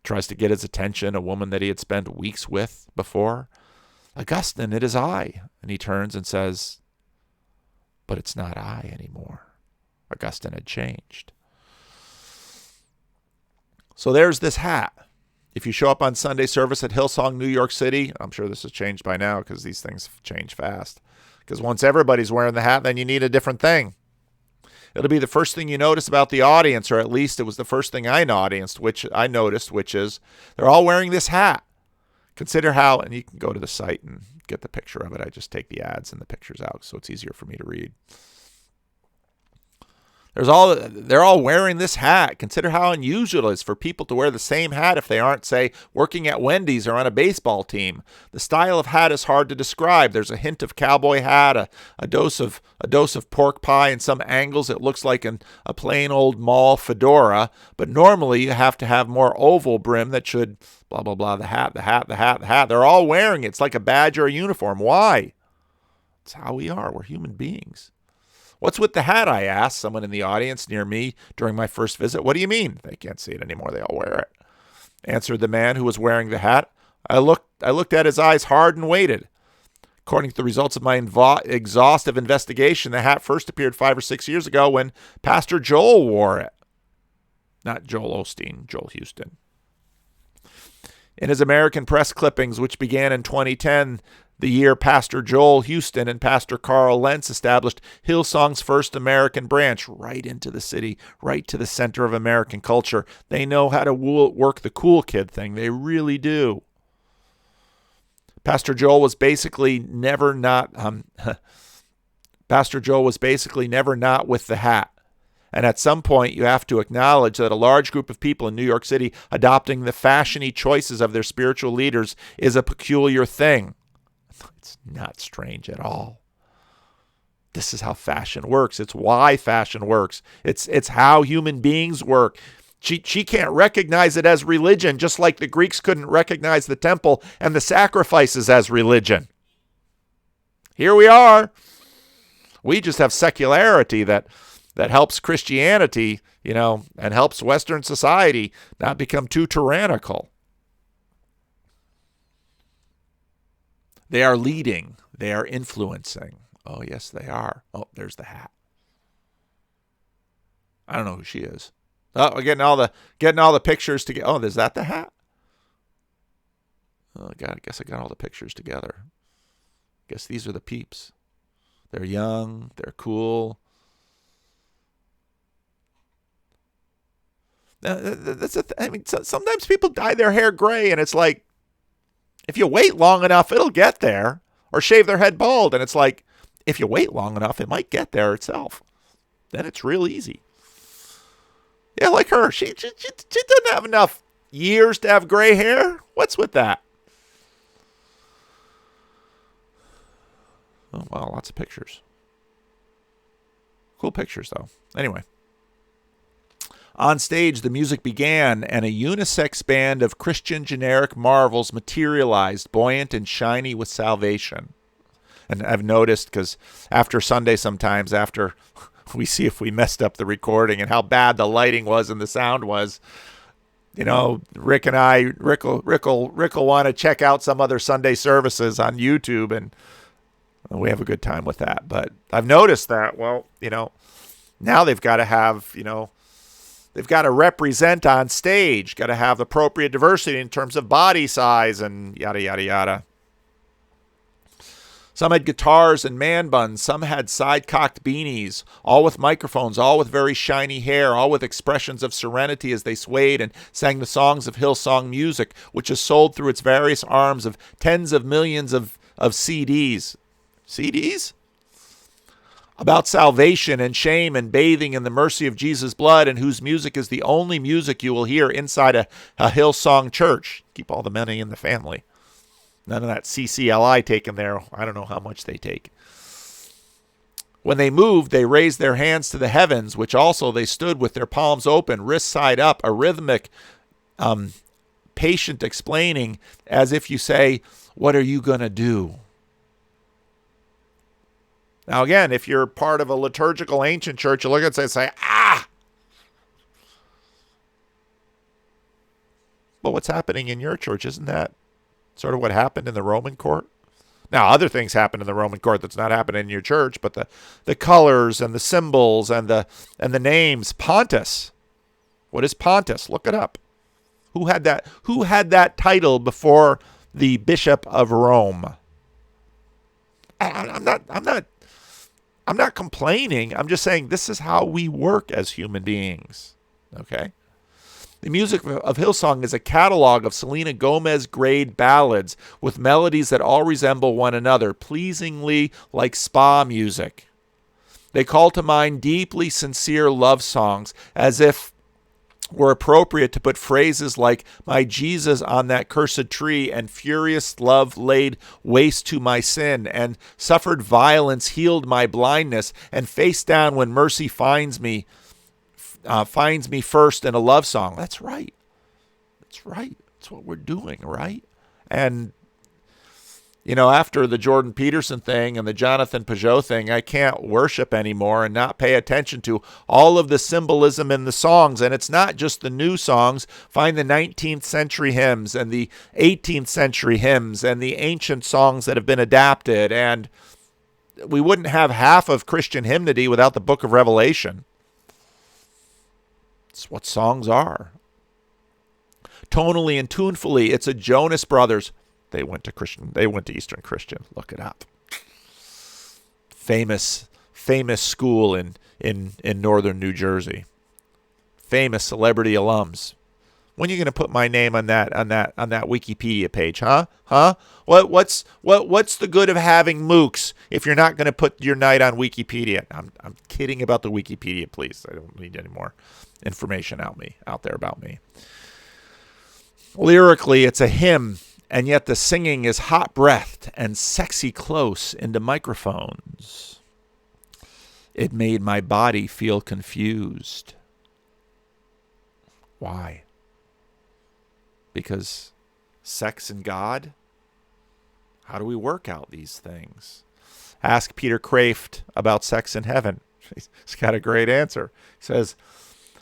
tries to get his attention, a woman that he had spent weeks with before? Augustine, it is I. And he turns and says, but it's not I anymore. Augustine had changed. So there's this hat. If you show up on Sunday service at Hillsong, New York City, I'm sure this has changed by now because these things change fast. Because once everybody's wearing the hat, then you need a different thing. It'll be the first thing you notice about the audience, or at least it was the first thing I noticed, which is they're all wearing this hat. Consider how, and you can go to the site and get the picture of it. I just take the ads and the pictures out so it's easier for me to read. They're all wearing this hat. Consider how unusual it is for people to wear the same hat if they aren't, say, working at Wendy's or on a baseball team. The style of hat is hard to describe. There's a hint of cowboy hat, a dose of pork pie. In some angles, it looks like a plain old mall fedora. But normally, you have to have more oval brim that should blah blah blah. The hat. They're all wearing it. It's like a badge or a uniform. Why? It's how we are. We're human beings. What's with the hat, I asked someone in the audience near me during my first visit. What do you mean? They can't see it anymore. They all wear it. Answered the man who was wearing the hat. I looked at his eyes hard and waited. According to the results of my exhaustive investigation, the hat first appeared 5 or 6 years ago when Pastor Joel wore it. Not Joel Osteen, Joel Houston. In his American press clippings, which began in 2010, the year Pastor Joel Houston and Pastor Carl Lentz established Hillsong's first American branch right into the city, right to the center of American culture. They know how to work the cool kid thing. They really do. Pastor Joel was basically never not with the hat. And at some point, you have to acknowledge that a large group of people in New York City adopting the fashiony choices of their spiritual leaders is a peculiar thing. It's not strange at all. This is how fashion works. It's why fashion works. It's how human beings work. She can't recognize it as religion, just like the Greeks couldn't recognize the temple and the sacrifices as religion. Here we are. We just have secularity that helps Christianity, and helps Western society not become too tyrannical. They are leading. They are influencing. Oh, yes, they are. Oh, there's the hat. I don't know who she is. Oh, we're getting all the pictures together. Oh, is that the hat? Oh, God, I guess I got all the pictures together. I guess these are the peeps. They're young. They're cool. Sometimes people dye their hair gray, and it's like, if you wait long enough, it'll get there. Or shave their head bald, and it's like, if you wait long enough, it might get there itself. Then it's real easy. Yeah, like her. She doesn't have enough years to have gray hair. What's with that? Oh, wow, lots of pictures. Cool pictures, though. Anyway. On stage, the music began, and a unisex band of Christian generic marvels materialized, buoyant and shiny with salvation. And I've noticed, because after Sunday sometimes, after we see if we messed up the recording and how bad the lighting was and the sound was, Rick will want to check out some other Sunday services on YouTube, and we have a good time with that. But I've noticed that, now they've got to have, they've got to represent on stage, got to have appropriate diversity in terms of body size and yada, yada, yada. Some had guitars and man buns. Some had side-cocked beanies, all with microphones, all with very shiny hair, all with expressions of serenity as they swayed and sang the songs of Hillsong music, which is sold through its various arms of tens of millions of CDs. CDs? About salvation and shame and bathing in the mercy of Jesus' blood, and whose music is the only music you will hear inside a Hillsong church. Keep all the money in the family. None of that CCLI taken there. I don't know how much they take. When they moved, they raised their hands to the heavens, which also they stood with their palms open, wrists side up, a rhythmic, patient explaining, as if you say, what are you going to do? Now, again, if you're part of a liturgical ancient church, you look at it and say, ah! But what's happening in your church, isn't that sort of what happened in the Roman court? Now, other things happen in the Roman court that's not happening in your church, but the colors and the symbols and the names. Pontus. What is Pontus? Look it up. Who had that? Who had that title before the Bishop of Rome? I'm not complaining. I'm just saying this is how we work as human beings. Okay? The music of Hillsong is a catalog of Selena Gomez grade ballads with melodies that all resemble one another, pleasingly like spa music. They call to mind deeply sincere love songs, as if were appropriate to put phrases like, my Jesus on that cursed tree, and furious love laid waste to my sin, and suffered violence healed my blindness, and face down when mercy finds me first in a love song. That's right. That's right. That's what we're doing, right? And, after the Jordan Peterson thing and the Jonathan Peugeot thing, I can't worship anymore and not pay attention to all of the symbolism in the songs. And it's not just the new songs. Find the 19th century hymns and the 18th century hymns and the ancient songs that have been adapted. And we wouldn't have half of Christian hymnody without the book of Revelation. It's what songs are. Tonally and tunefully, it's a Jonas Brothers. They went to Eastern Christian. Look it up. Famous school in northern New Jersey. Famous celebrity alums. When are you going to put my name on that Wikipedia page, huh? What's the good of having MOOCs if you're not going to put your night on Wikipedia? I'm kidding about the Wikipedia, please. I don't need any more information out there about me. Lyrically, it's a hymn, and yet the singing is hot-breathed and sexy close into microphones. It made my body feel confused. Why? Because sex and God? How do we work out these things? Ask Peter Kraft about sex in heaven. He's got a great answer. He says,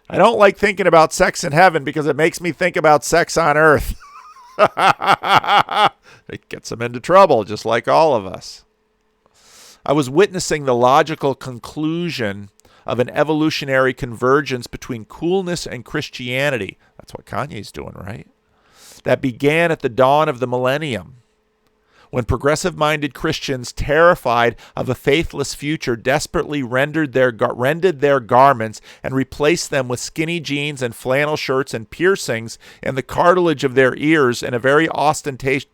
I don't like thinking about sex in heaven because it makes me think about sex on earth. It gets him into trouble, just like all of us. I was witnessing the logical conclusion of an evolutionary convergence between coolness and Christianity. That's what Kanye's doing, right? That began at the dawn of the millennium, when progressive-minded Christians, terrified of a faithless future, desperately rended their garments and replaced them with skinny jeans and flannel shirts and piercings in the cartilage of their ears in a very ostentatious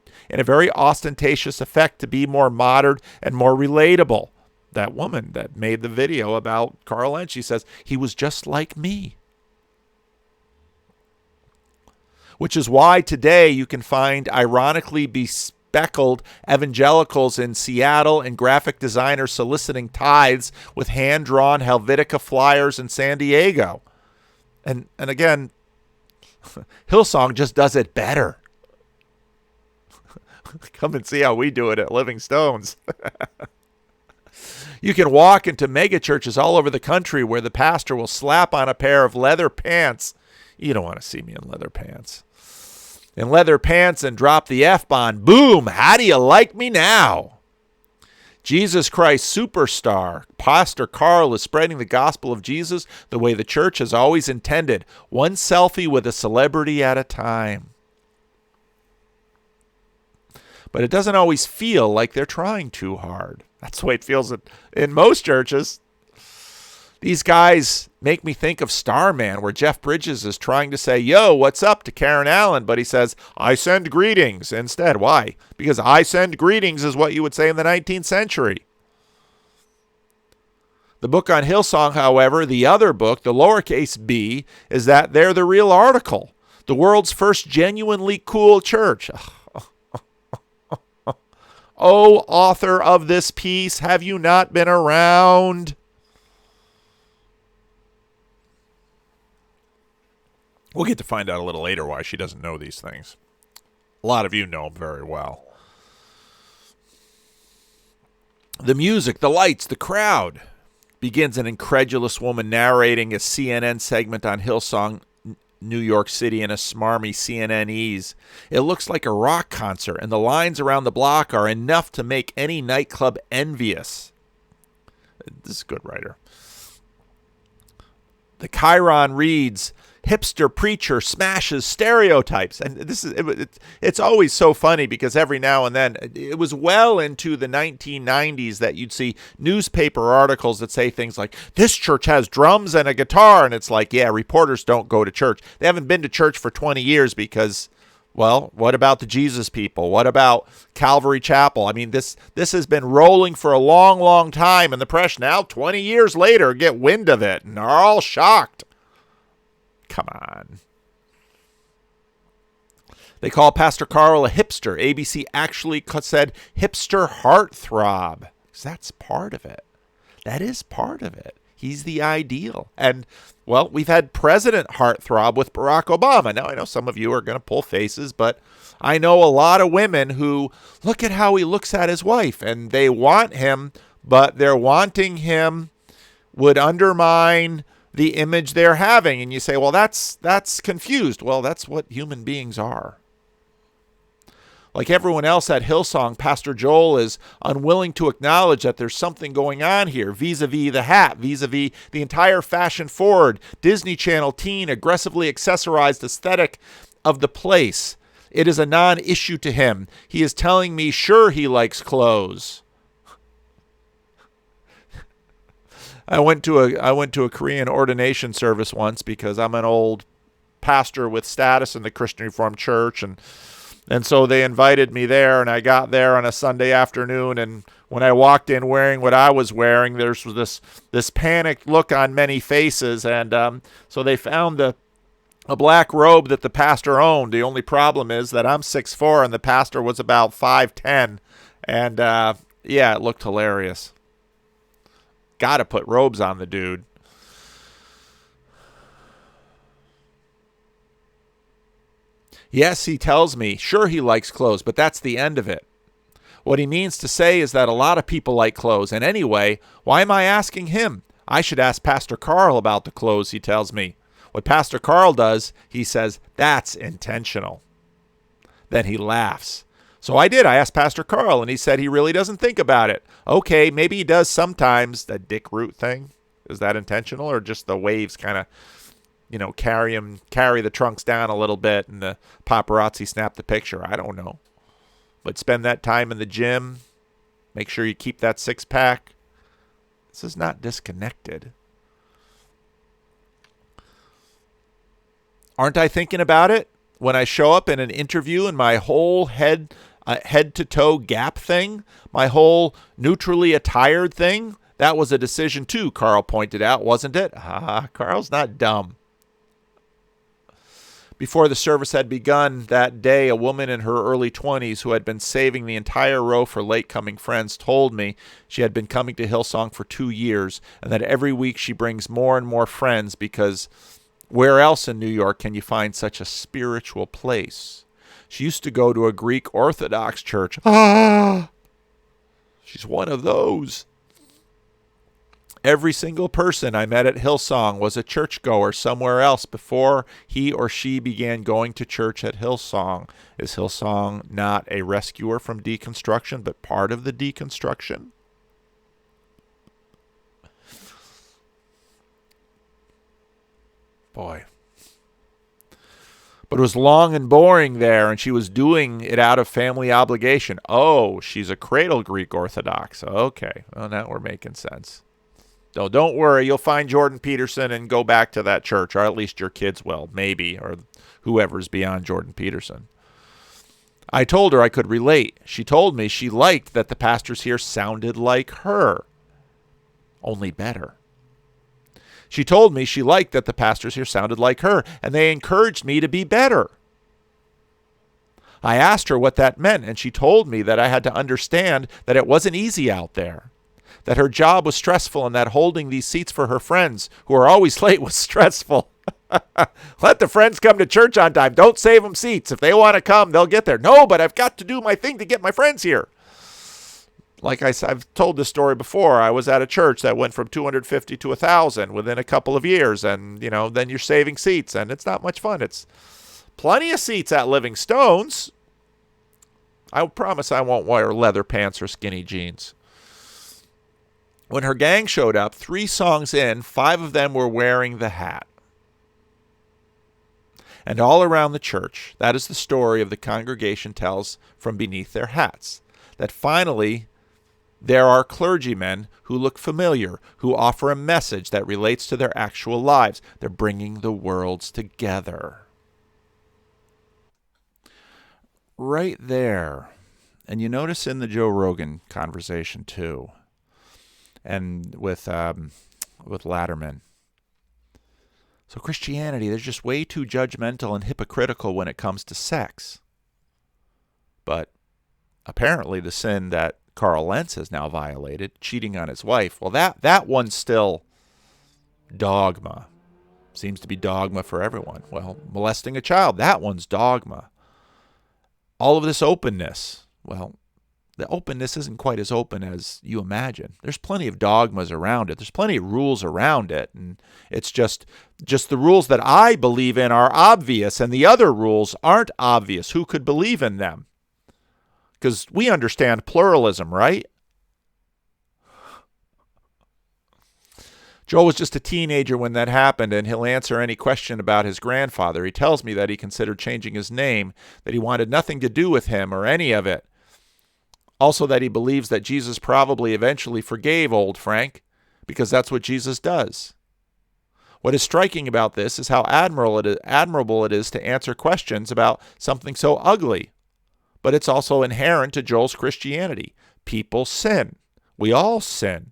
effect to be more modern and more relatable. That woman that made the video about Carl Lentz, she says, he was just like me. Which is why today you can find ironically bespeckled evangelicals in Seattle and graphic designers soliciting tithes with hand-drawn Helvetica flyers in San Diego. And again, Hillsong just does it better. Come and see how we do it at Living Stones. You can walk into mega churches all over the country where the pastor will slap on a pair of leather pants. You don't want to see me in leather pants. In leather pants and drop the F-bomb. Boom! How do you like me now? Jesus Christ Superstar. Pastor Carl is spreading the gospel of Jesus the way the church has always intended. One selfie with a celebrity at a time. But it doesn't always feel like they're trying too hard. That's the way it feels in most churches. These guys make me think of Starman, where Jeff Bridges is trying to say, yo, what's up to Karen Allen? But he says, I send greetings instead. Why? Because I send greetings is what you would say in the 19th century. The book on Hillsong, however, the other book, the lowercase b, is that they're the real article. The world's first genuinely cool church. Oh, author of this piece, have you not been around? We'll get to find out a little later why she doesn't know these things. A lot of you know very well. The music, the lights, the crowd. Begins an incredulous woman narrating a CNN segment on Hillsong, New York City in a smarmy CNNese. It looks like a rock concert, and the lines around the block are enough to make any nightclub envious. This is a good writer. The Chiron reads, hipster preacher smashes stereotypes. And this is it's always so funny because every now and then, it was well into the 1990s that you'd see newspaper articles that say things like, this church has drums and a guitar. And it's like, yeah, reporters don't go to church. They haven't been to church for 20 years because, well, what about the Jesus people? What about Calvary Chapel? I mean, this has been rolling for a long, long time. And the press now, 20 years later, get wind of it and are all shocked. Come on. They call Pastor Carl a hipster. ABC actually said hipster heartthrob. Because that's part of it. That is part of it. He's the ideal. And, well, we've had President heartthrob with Barack Obama. Now, I know some of you are going to pull faces, but I know a lot of women who look at how he looks at his wife, and they want him, but their wanting him would undermine the image they're having. And you say, well, that's confused. Well, that's what human beings are. Like everyone else at Hillsong, Pastor Joel is unwilling to acknowledge that there's something going on here vis-a-vis the hat, vis-a-vis the entire fashion-forward, Disney Channel teen, aggressively accessorized aesthetic of the place. It is a non-issue to him. He is telling me, sure, he likes clothes. I went to a Korean ordination service once because I'm an old pastor with status in the Christian Reformed Church, and so they invited me there, and I got there on a Sunday afternoon, and when I walked in wearing what I was wearing, there was this panicked look on many faces, and so they found a black robe that the pastor owned. The only problem is that I'm 6'4", and the pastor was about 5'10", and yeah, it looked hilarious. Got to put robes on the dude. Yes, he tells me, sure, he likes clothes, but that's the end of it. What he means to say is that a lot of people like clothes. And anyway, why am I asking him? I should ask Pastor Carl about the clothes, he tells me. What Pastor Carl does, he says, that's intentional. Then he laughs. So I did. I asked Pastor Carl, and he said he really doesn't think about it. Okay, maybe he does sometimes. That Dick Root thing, is that intentional, or just the waves kind of, carry the trunks down a little bit, and the paparazzi snap the picture? I don't know. But spend that time in the gym. Make sure you keep that six-pack. This is not disconnected. Aren't I thinking about it? When I show up in an interview and my whole head-to-toe Gap thing, my whole neutrally attired thing, that was a decision too, Carl pointed out, wasn't it? Carl's not dumb. Before the service had begun that day, a woman in her early 20s who had been saving the entire row for late-coming friends told me she had been coming to Hillsong for 2 years, and that every week she brings more and more friends because where else in New York can you find such a spiritual place? She used to go to a Greek Orthodox church. She's one of those. Every single person I met at Hillsong was a churchgoer somewhere else before he or she began going to church at Hillsong. Is Hillsong not a rescuer from deconstruction, but part of the deconstruction? Boy. But it was long and boring there, and she was doing it out of family obligation. Oh, she's a cradle Greek Orthodox. Okay, well, now we're making sense. So don't worry, you'll find Jordan Peterson and go back to that church, or at least your kids will, maybe, or whoever's beyond Jordan Peterson. I told her I could relate. She told me she liked that the pastors here sounded like her, only better. She told me she liked that the pastors here sounded like her, and they encouraged me to be better. I asked her what that meant, and she told me that I had to understand that it wasn't easy out there, that her job was stressful, and that holding these seats for her friends, who are always late, was stressful. Let the friends come to church on time. Don't save them seats. If they want to come, they'll get there. No, but I've got to do my thing to get my friends here. Like I've told this story before. I was at a church that went from 250 to 1,000 within a couple of years. And, then you're saving seats. And it's not much fun. It's plenty of seats at Living Stones. I promise I won't wear leather pants or skinny jeans. When her gang showed up, 3 songs in, 5 of them were wearing the hat. And all around the church, that is the story of the congregation tells from beneath their hats. That finally, there are clergymen who look familiar, who offer a message that relates to their actual lives. They're bringing the worlds together. Right there. And you notice in the Joe Rogan conversation too, and with Latterman. So Christianity, they're just way too judgmental and hypocritical when it comes to sex. But apparently the sin that Carl Lentz has now violated, cheating on his wife, well, that one's still dogma. Seems to be dogma for everyone. Well, molesting a child, that one's dogma. All of this openness, well, the openness isn't quite as open as you imagine. There's plenty of dogmas around it. There's plenty of rules around it. And it's just the rules that I believe in are obvious, and the other rules aren't obvious. Who could believe in them? Because we understand pluralism, right? Joel was just a teenager when that happened, and he'll answer any question about his grandfather. He tells me that he considered changing his name, that he wanted nothing to do with him or any of it. Also that he believes that Jesus probably eventually forgave old Frank, because that's what Jesus does. What is striking about this is how admirable it is to answer questions about something so ugly. But it's also inherent to Joel's Christianity. People sin. We all sin.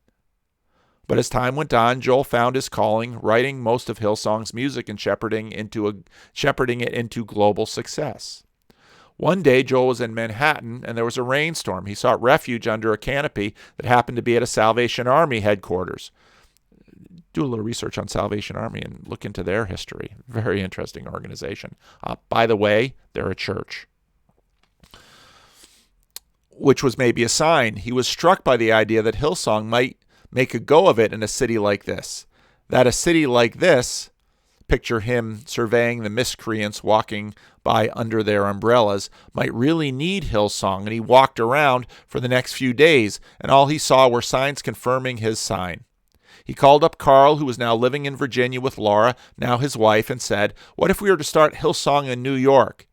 But as time went on, Joel found his calling, writing most of Hillsong's music and shepherding it into global success. One day, Joel was in Manhattan, and there was a rainstorm. He sought refuge under a canopy that happened to be at a Salvation Army headquarters. Do a little research on Salvation Army and look into their history. Very interesting organization. By the way, they're a church. Which was maybe a sign. He was struck by the idea that Hillsong might make a go of it in a city like this. That a city like this, picture him surveying the miscreants walking by under their umbrellas, might really need Hillsong. And he walked around for the next few days, and all he saw were signs confirming his sign. He called up Carl, who was now living in Virginia with Laura, now his wife, and said, "What if we were to start Hillsong in New York?"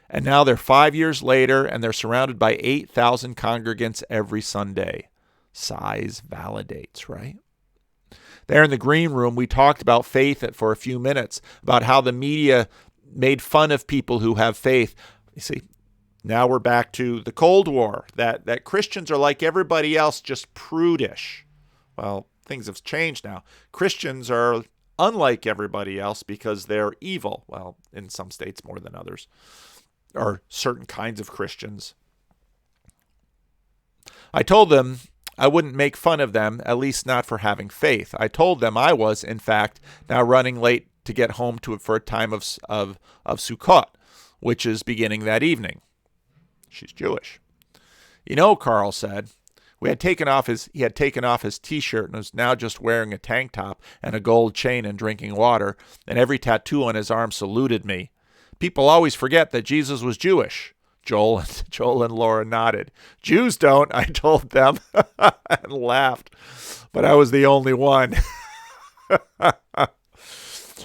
And now they're 5 years later, and they're surrounded by 8,000 congregants every Sunday. Size validates, right? There in the green room, we talked about faith for a few minutes, about how the media made fun of people who have faith. You see, now we're back to the Cold War, that Christians are like everybody else, just prudish. Well, things have changed now. Christians are unlike everybody else because they're evil. Well, in some states more than others, or certain kinds of Christians. I told them I wouldn't make fun of them, at least not for having faith. I told them I was, in fact, now running late to get home for a time of Sukkot, which is beginning that evening. She's Jewish. You know, Carl said, he had taken off his T-shirt and was now just wearing a tank top and a gold chain and drinking water, and every tattoo on his arm saluted me. People always forget that Jesus was Jewish. Joel and Laura nodded. Jews don't, I told them, and laughed. But I was the only one.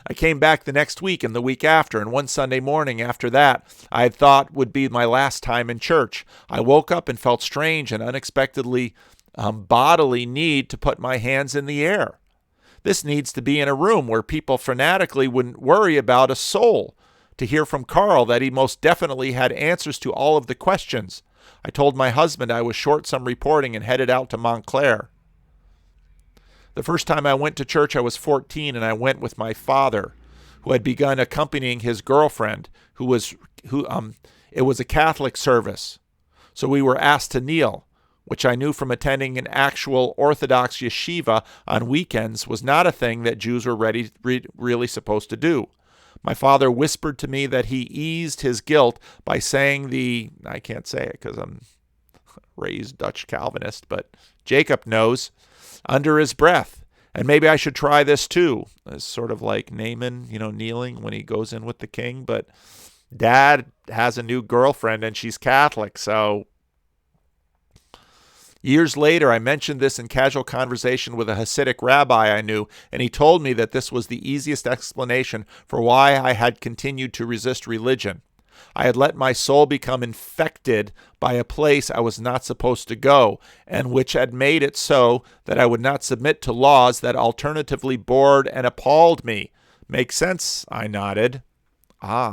I came back the next week and the week after, and one Sunday morning after that I had thought would be my last time in church. I woke up and felt strange and unexpectedly bodily need to put my hands in the air. This needs to be in a room where people fanatically wouldn't worry about a soul. To hear from Carl that he most definitely had answers to all of the questions. I told my husband I was short some reporting and headed out to Montclair. The first time I went to church I was 14, and I went with my father, who had begun accompanying his girlfriend, it was a Catholic service. So we were asked to kneel, which I knew from attending an actual Orthodox yeshiva on weekends was not a thing that Jews were really supposed to do. My father whispered to me that he eased his guilt by saying I can't say it because I'm raised Dutch Calvinist, but Jacob knows, under his breath. And maybe I should try this too. It's sort of like Naaman, kneeling when he goes in with the king. But Dad has a new girlfriend and she's Catholic, so... Years later, I mentioned this in casual conversation with a Hasidic rabbi I knew, and he told me that this was the easiest explanation for why I had continued to resist religion. I had let my soul become infected by a place I was not supposed to go, and which had made it so that I would not submit to laws that alternatively bored and appalled me. Makes sense, I nodded.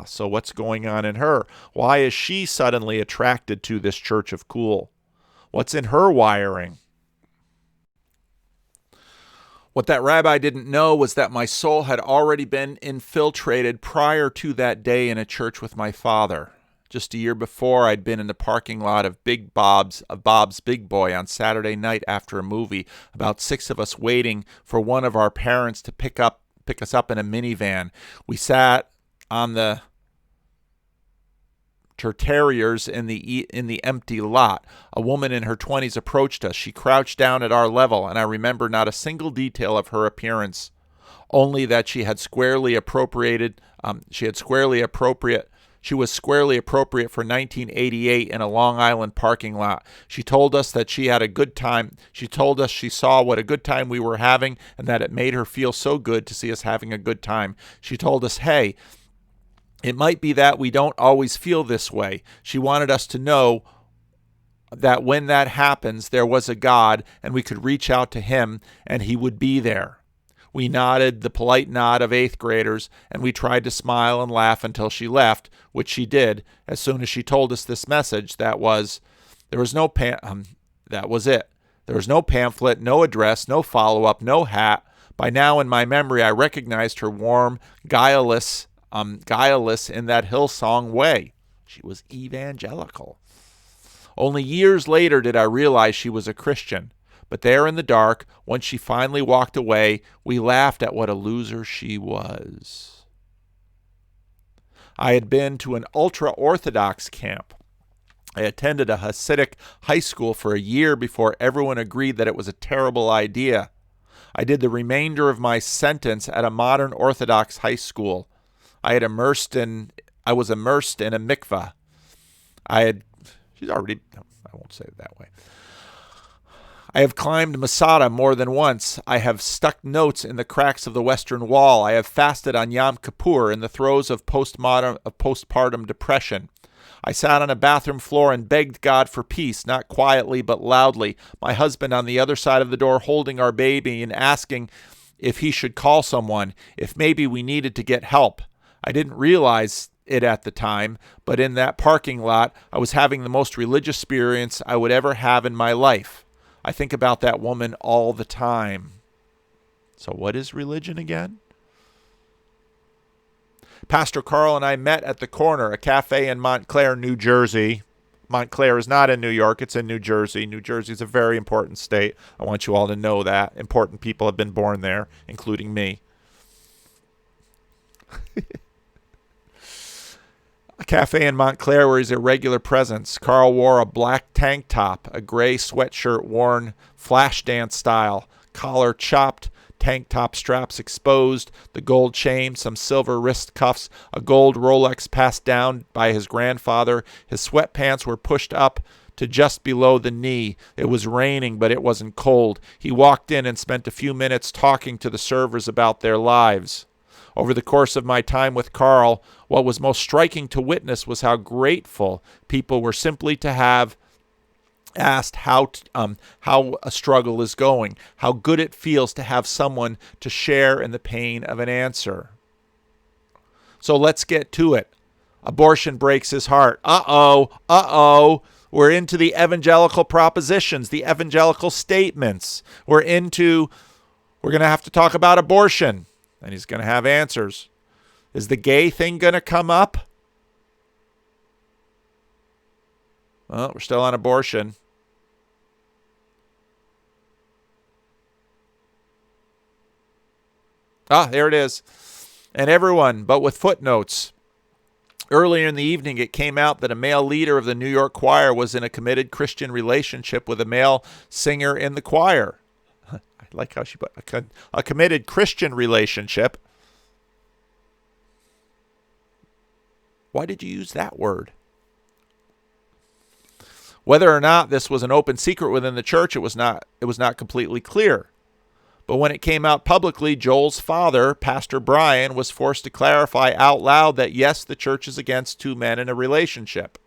So what's going on in her? Why is she suddenly attracted to this church of cool? What's in her wiring? What that rabbi didn't know was that my soul had already been infiltrated prior to that day in a church with my father. Just a year before, I'd been in the parking lot of Bob's Big Boy on Saturday night after a movie, about 6 of us waiting for one of our parents to pick us up in a minivan. We sat on the terriers in the empty lot. A woman in her 20s approached us. She crouched down at our level, and I remember not a single detail of her appearance, only that she was squarely appropriate for 1988 in a Long Island parking lot. She told us that she had a good time. She told us she saw what a good time we were having and that it made her feel so good to see us having a good time. She told us, hey, it might be that we don't always feel this way. She wanted us to know that when that happens, there was a God and we could reach out to him and he would be there. We nodded the polite nod of 8th graders, and we tried to smile and laugh until she left, which she did as soon as she told us this message. That was it. There was no pamphlet, no address, no follow-up, no hat. By now in my memory, I recognized her warm, guileless in that Hillsong way. She was evangelical. Only years later did I realize she was a Christian. But there in the dark, once she finally walked away, we laughed at what a loser she was. I had been to an ultra-Orthodox camp. I attended a Hasidic high school for a year before everyone agreed that it was a terrible idea. I did the remainder of my sentence at a modern Orthodox high school. I was immersed in a mikveh. I won't say it that way. I have climbed Masada more than once. I have stuck notes in the cracks of the western wall. I have fasted on Yom Kippur in the throes of postpartum depression. I sat on a bathroom floor and begged God for peace, not quietly but loudly, my husband on the other side of the door holding our baby and asking if he should call someone, if maybe we needed to get help. I didn't realize it at the time, but in that parking lot, I was having the most religious experience I would ever have in my life. I think about that woman all the time. So what is religion again? Pastor Carl and I met at the Corner, a cafe in Montclair, New Jersey. Montclair is not in New York, it's in New Jersey. New Jersey is a very important state. I want you all to know that. Important people have been born there, including me. A cafe in Montclair where he's a regular presence. Carl wore a black tank top, a gray sweatshirt worn flash dance style, collar chopped, tank top straps exposed, the gold chain, some silver wrist cuffs, a gold Rolex passed down by his grandfather. His sweatpants were pushed up to just below the knee. It was raining, but it wasn't cold. He walked in and spent a few minutes talking to the servers about their lives. Over the course of my time with Carl, what was most striking to witness was how grateful people were simply to have asked how a struggle is going, how good it feels to have someone to share in the pain of an answer. So let's get to it. Abortion breaks his heart. Uh-oh. We're into the evangelical propositions, the evangelical statements. We're going to have to talk about abortion, and he's going to have answers. Is the gay thing going to come up? Well, we're still on abortion. There it is. And everyone, but with footnotes. Earlier in the evening, it came out that a male leader of the New York choir was in a committed Christian relationship with a male singer in the choir. I like how she put a committed Christian relationship. Why did you use that word? Whether or not this was an open secret within the church, it was not completely clear. But when it came out publicly, Joel's father, Pastor Brian, was forced to clarify out loud that yes, the church is against two men in a relationship.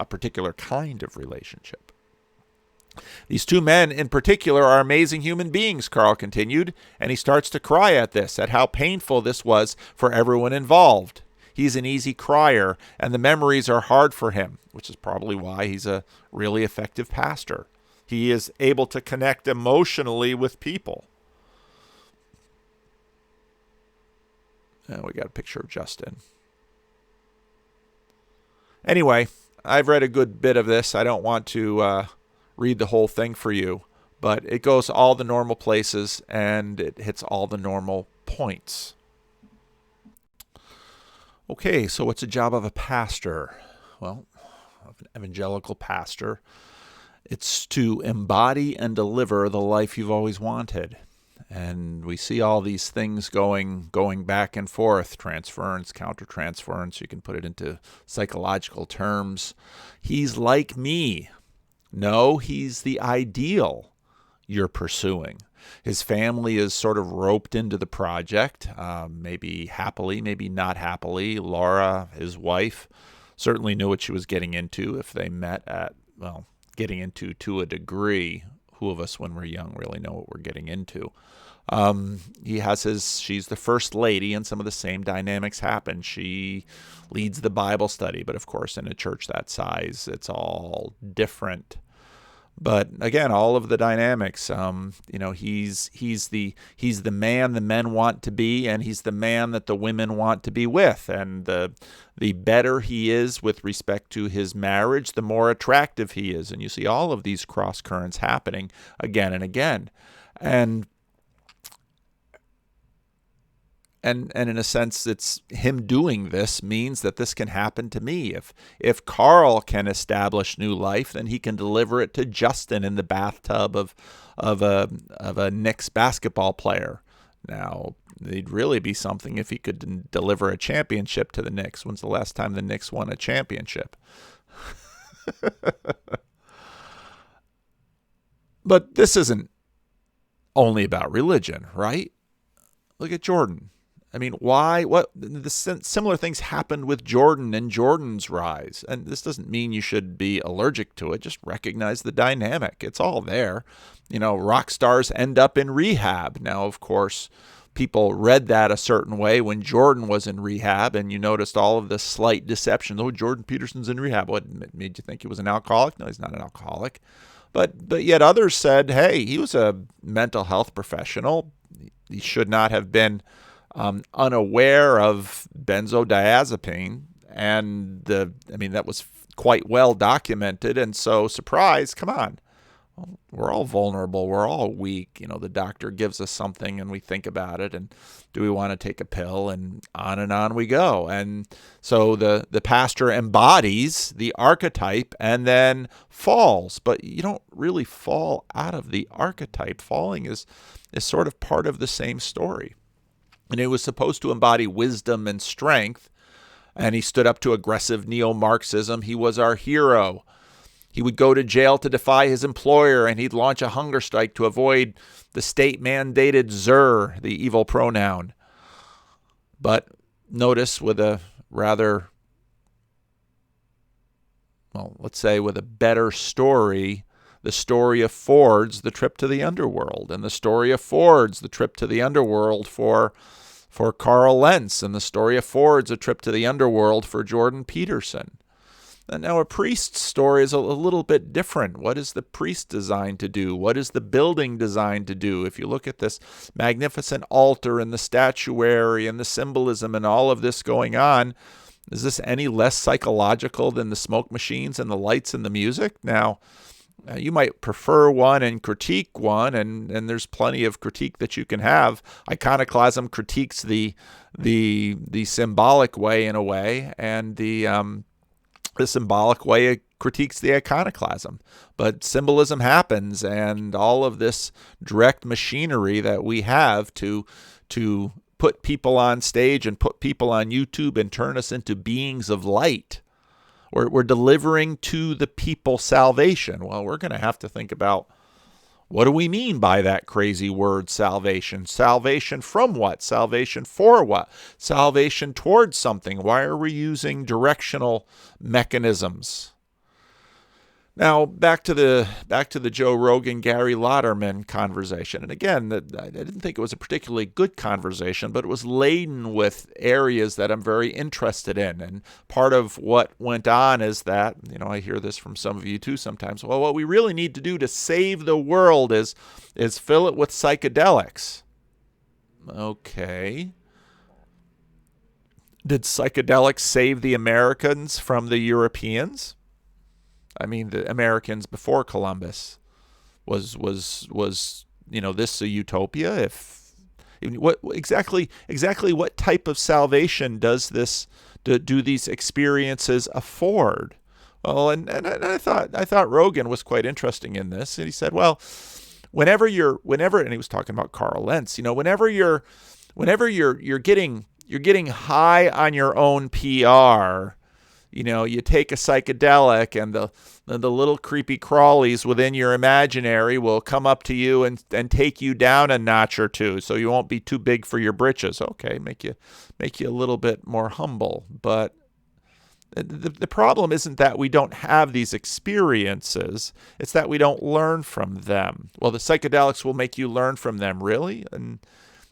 A particular kind of relationship. These two men in particular are amazing human beings, Carl continued, and he starts to cry at this, at how painful this was for everyone involved. He's an easy crier, and the memories are hard for him, which is probably why he's a really effective pastor. He is able to connect emotionally with people. And we got a picture of Justin. Anyway, I've read a good bit of this. I don't want to read the whole thing for you, but it goes all the normal places and it hits all the normal points. Okay, so what's the job of a pastor? Well, of an evangelical pastor, it's to embody and deliver the life you've always wanted. And we see all these things going back and forth, transference, countertransference. You can put it into psychological terms. He's like me. No, he's the ideal you're pursuing. His family is sort of roped into the project, maybe happily, maybe not happily. Laura, his wife, certainly knew what she was getting into if they met at, well, getting into to a degree. Who of us when we're young really know what we're getting into? He has she's the first lady, and some of the same dynamics happen. She leads the Bible study, but of course in a church that size, it's all different. But again, all of the dynamics, he's the man the men want to be, and he's the man that the women want to be with. And the better he is with respect to his marriage, the more attractive he is. And you see all of these cross currents happening again and again. And in a sense, it's him doing this means that this can happen to me. If Carl can establish new life, then he can deliver it to Justin in the bathtub of a Knicks basketball player. Now, it'd really be something if he could deliver a championship to the Knicks. When's the last time the Knicks won a championship? But this isn't only about religion, right? Look at Jordan. I mean, why? What? The similar things happened with Jordan and Jordan's rise. And this doesn't mean you should be allergic to it. Just recognize the dynamic. It's all there. Rock stars end up in rehab. Now, of course, people read that a certain way when Jordan was in rehab, and you noticed all of the slight deception. Oh, Jordan Peterson's in rehab. What made you think he was an alcoholic? No, he's not an alcoholic. But yet others said, hey, he was a mental health professional. He should not have been unaware of benzodiazepine, and that was quite well documented. And so, surprise, come on, we're all vulnerable, we're all weak. The doctor gives us something, and we think about it, and do we want to take a pill? And on we go. And so the pastor embodies the archetype and then falls, but you don't really fall out of the archetype. Falling is sort of part of the same story. And he was supposed to embody wisdom and strength, and he stood up to aggressive neo-Marxism. He was our hero. He would go to jail to defy his employer, and he'd launch a hunger strike to avoid the state-mandated Zer, the evil pronoun. But notice with a rather, well, let's say with a better story, the story affords the trip to the underworld, and the story affords the trip to the underworld for Carl Lentz, and the story affords a trip to the underworld for Jordan Peterson. And now a priest's story is a little bit different. What is the priest designed to do? What is the building designed to do? If you look at this magnificent altar and the statuary and the symbolism and all of this going on, is this any less psychological than the smoke machines and the lights and the music? Now, you might prefer one and critique one, and there's plenty of critique that you can have. Iconoclasm critiques the symbolic way in a way, and the symbolic way critiques the iconoclasm. But symbolism happens, and all of this direct machinery that we have to put people on stage and put people on YouTube and turn us into beings of light. We're delivering to the people salvation. Well, we're going to have to think about, what do we mean by that crazy word salvation? Salvation from what? Salvation for what? Salvation towards something. Why are we using directional mechanisms? Now, back to the Joe Rogan, Gary Lauderman conversation. And again, I didn't think it was a particularly good conversation, but it was laden with areas that I'm very interested in. And part of what went on is that, I hear this from some of you too sometimes. Well, what we really need to do to save the world is fill it with psychedelics. Okay. Did psychedelics save the Americans from the Europeans? I mean, the Americans before Columbus was this a utopia? What exactly what type of salvation do these experiences afford? Well, and I thought Rogan was quite interesting in this, and he said, well, whenever and he was talking about Carl Lentz, whenever you're getting high on your own PR. You take a psychedelic, and the little creepy crawlies within your imaginary will come up to you and take you down a notch or two, so you won't be too big for your britches. Okay, make you a little bit more humble. But the problem isn't that we don't have these experiences; it's that we don't learn from them. Well, the psychedelics will make you learn from them, really? And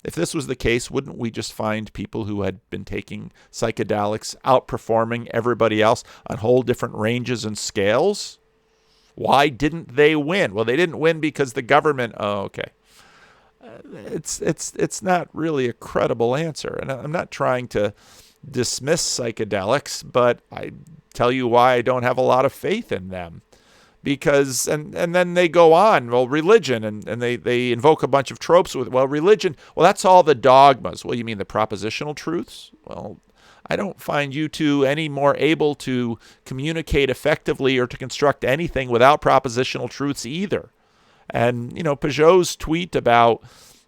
if this was the case, wouldn't we just find people who had been taking psychedelics outperforming everybody else on whole different ranges and scales? Why didn't they win? Well, they didn't win because the government. Oh, okay. It's not really a credible answer, and I'm not trying to dismiss psychedelics, but I tell you why I don't have a lot of faith in them. Because, and then they go on, well, religion, and they invoke a bunch of tropes with, well, religion, well, that's all the dogmas. Well, you mean the propositional truths? Well, I don't find you two any more able to communicate effectively or to construct anything without propositional truths either. And, Peugeot's tweet about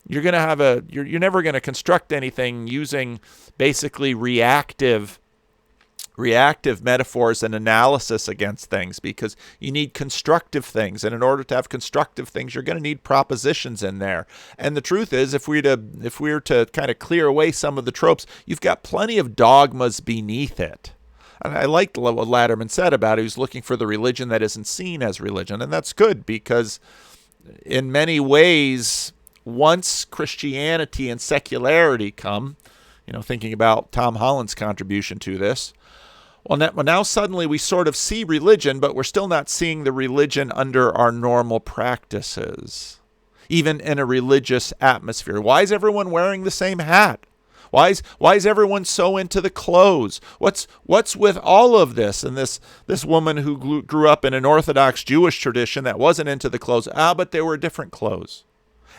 you're never going to construct anything using basically reactive metaphors and analysis against things, because you need constructive things, and in order to have constructive things, you're going to need propositions in there. And the truth is, if we were to kind of clear away some of the tropes, you've got plenty of dogmas beneath it. And I liked what Latterman said about it. He was looking for the religion that isn't seen as religion, and that's good, because in many ways, once Christianity and secularity come, thinking about Tom Holland's contribution to this, well, now suddenly we sort of see religion, but we're still not seeing the religion under our normal practices, even in a religious atmosphere. Why is everyone wearing the same hat? Why is everyone so into the clothes? What's with all of this? And this woman who grew up in an Orthodox Jewish tradition that wasn't into the clothes, but they were different clothes.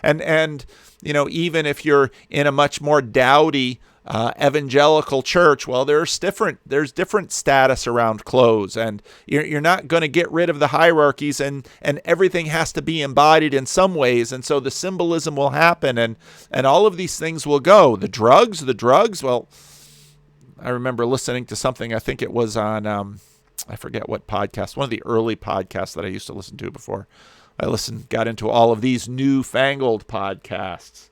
And even if you're in a much more dowdy evangelical church, well, there's different status around clothes, and you're not going to get rid of the hierarchies, and everything has to be embodied in some ways, and so the symbolism will happen, and all of these things will go. The drugs, well, I remember listening to something, I think it was on I forget what podcast, one of the early podcasts that I used to listen to before I got into all of these newfangled podcasts.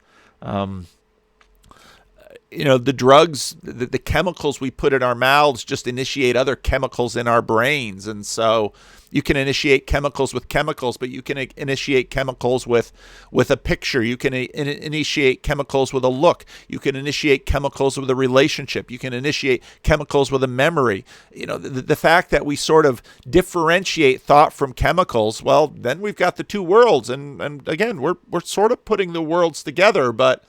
The drugs, the chemicals we put in our mouths just initiate other chemicals in our brains. And so you can initiate chemicals with chemicals, but you can initiate chemicals with a picture. You can initiate chemicals with a look. You can initiate chemicals with a relationship. You can initiate chemicals with a memory. The fact that we sort of differentiate thought from chemicals, well, then we've got the two worlds. And again, we're sort of putting the worlds together, but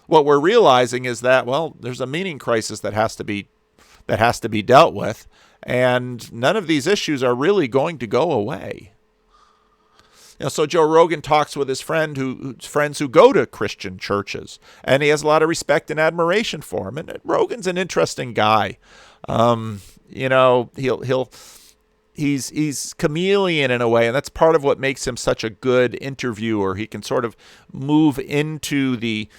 what we're realizing is that, well, there's a meaning crisis that has to be dealt with, and none of these issues are really going to go away. So Joe Rogan talks with his friends who go to Christian churches, and he has a lot of respect and admiration for him. And Rogan's an interesting guy. He's chameleon in a way, and that's part of what makes him such a good interviewer. He can sort of move into the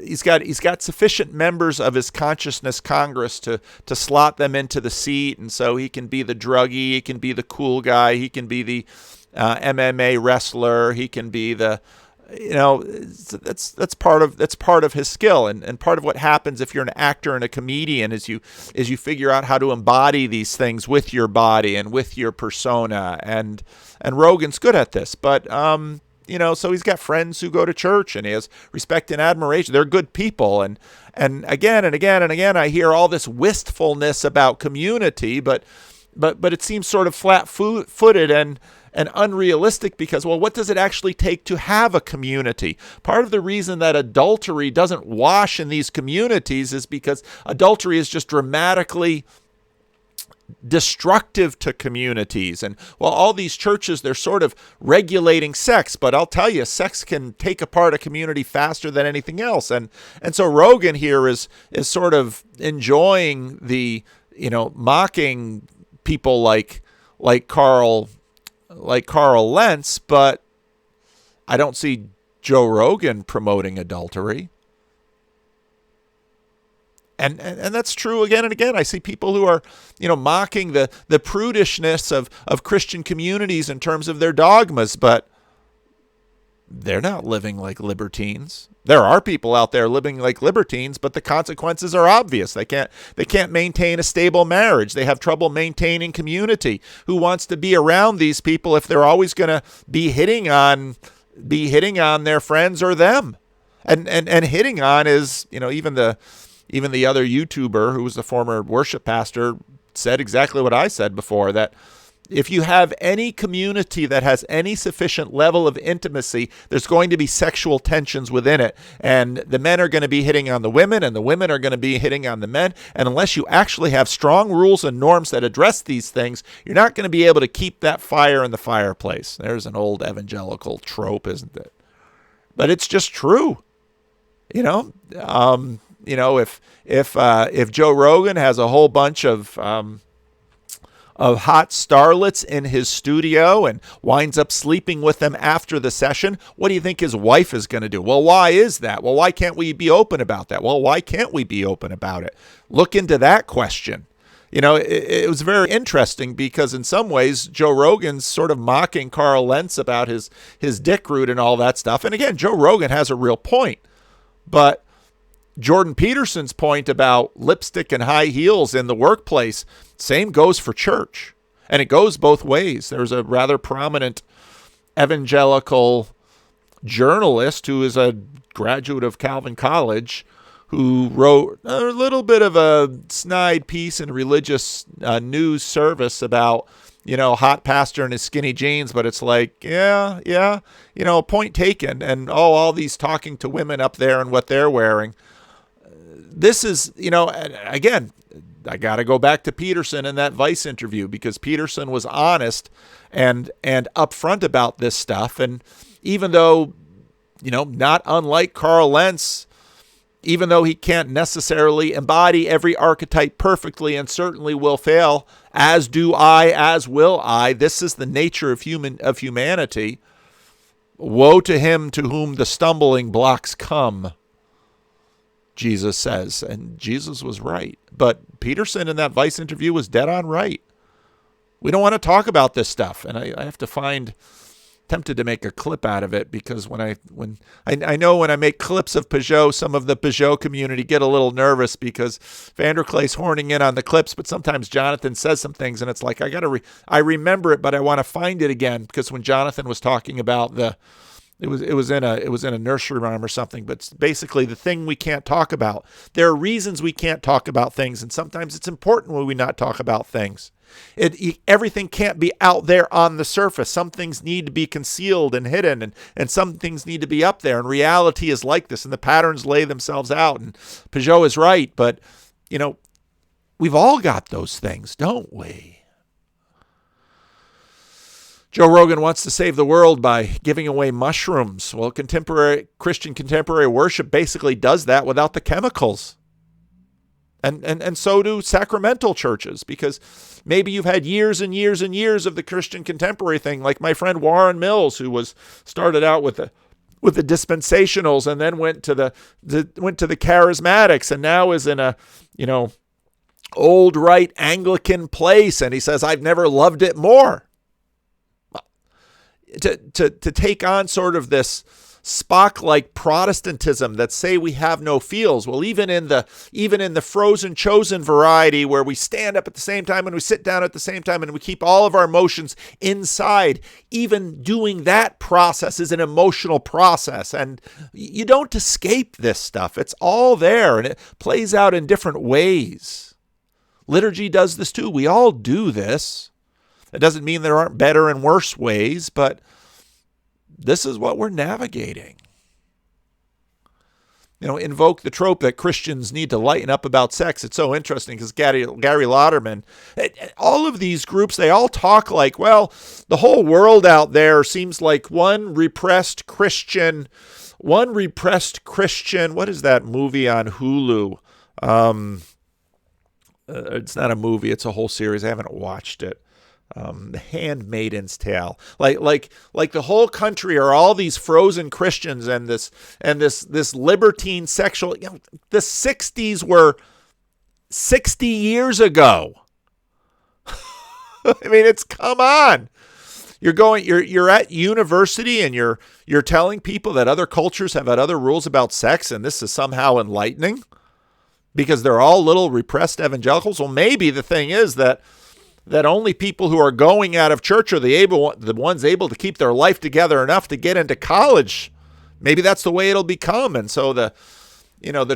He's got sufficient members of his consciousness Congress to slot them into the seat, and so he can be the druggie, he can be the cool guy, he can be the MMA wrestler, he can be the that's part of his skill, and part of what happens if you're an actor and a comedian is you figure out how to embody these things with your body and with your persona, and Rogan's good at this, but so he's got friends who go to church, and he has respect and admiration. They're good people. And again and again and again, I hear all this wistfulness about community, but it seems sort of flat-footed and unrealistic because, well, what does it actually take to have a community? Part of the reason that adultery doesn't wash in these communities is because adultery is just dramatically destructive to communities. And while all these churches, they're sort of regulating sex, but I'll tell you, sex can take apart a community faster than anything else. And so Rogan here is sort of enjoying the, mocking people like Carl Lentz, but I don't see Joe Rogan promoting adultery. And that's true again and again. I see people who are, mocking the prudishness of Christian communities in terms of their dogmas, but they're not living like libertines. There are people out there living like libertines, but the consequences are obvious. They can't maintain a stable marriage. They have trouble maintaining community. Who wants to be around these people if they're always going to be hitting on their friends or them? And hitting on is, even the other YouTuber who was the former worship pastor said exactly what I said before, that if you have any community that has any sufficient level of intimacy, there's going to be sexual tensions within it. And the men are going to be hitting on the women, and the women are going to be hitting on the men. And unless you actually have strong rules and norms that address these things, you're not going to be able to keep that fire in the fireplace. There's an old evangelical trope, isn't it? But it's just true. If Joe Rogan has a whole bunch of hot starlets in his studio and winds up sleeping with them after the session, what do you think his wife is going to do? Well, why is that? Well, why can't we be open about that? Well, why can't we be open about it? Look into that question. It was very interesting because in some ways, Joe Rogan's sort of mocking Carl Lentz about his dick root and all that stuff. And again, Joe Rogan has a real point, but Jordan Peterson's point about lipstick and high heels in the workplace, same goes for church. And it goes both ways. There's a rather prominent evangelical journalist who is a graduate of Calvin College who wrote a little bit of a snide piece in religious news service about, hot pastor and his skinny jeans, but it's like, yeah, point taken. And all these talking to women up there and what they're wearing. This is, again, I got to go back to Peterson in that Vice interview because Peterson was honest and upfront about this stuff. And even though, not unlike Carl Lentz, even though he can't necessarily embody every archetype perfectly and certainly will fail, as do I, as will I, this is the nature of humanity. Woe to him to whom the stumbling blocks come, Jesus says, and Jesus was right. But Peterson in that Vice interview was dead on right. We don't want to talk about this stuff. And I have to tempted to make a clip out of it, because when I know when I make clips of Peugeot, some of the Peugeot community get a little nervous because Vanderklay's horning in on the clips, but sometimes Jonathan says some things and it's like, I remember it, but I want to find it again, because when Jonathan was talking about it was in a nursery rhyme or something, but basically the thing we can't talk about. There are reasons we can't talk about things, and sometimes it's important when we not talk about things. Everything can't be out there on the surface. Some things need to be concealed and hidden, and some things need to be up there. And reality is like this, and the patterns lay themselves out. And Peugeot is right, but we've all got those things, don't we? Joe Rogan wants to save the world by giving away mushrooms. Well, Christian contemporary worship basically does that without the chemicals. And so do sacramental churches, because maybe you've had years and years and years of the Christian contemporary thing, like my friend Warren Mills, who started out with the dispensationals and then went to the charismatics, and now is in a old rite Anglican place, and he says, I've never loved it more. To take on sort of this Spock-like Protestantism that say we have no feels. Well, even in the frozen chosen variety, where we stand up at the same time and we sit down at the same time and we keep all of our emotions inside, even doing that process is an emotional process, and you don't escape this stuff. It's all there, and it plays out in different ways. Liturgy does this too. We all do this. It doesn't mean there aren't better and worse ways, but this is what we're navigating. Invoke the trope that Christians need to lighten up about sex. It's so interesting because Gary Lauderman, all of these groups, they all talk like, well, the whole world out there seems like one repressed Christian. What is that movie on Hulu? It's not a movie. It's a whole series. I haven't watched it. The Handmaiden's Tale, like the whole country are all these frozen Christians, and this libertine sexual. The 60s were 60 years ago. I mean, come on. You're at university and you're telling people that other cultures have had other rules about sex, and this is somehow enlightening because they're all little repressed evangelicals. Well, maybe the thing is that only people who are going out of church are the ones able to keep their life together enough to get into college. Maybe that's the way it'll become. And so the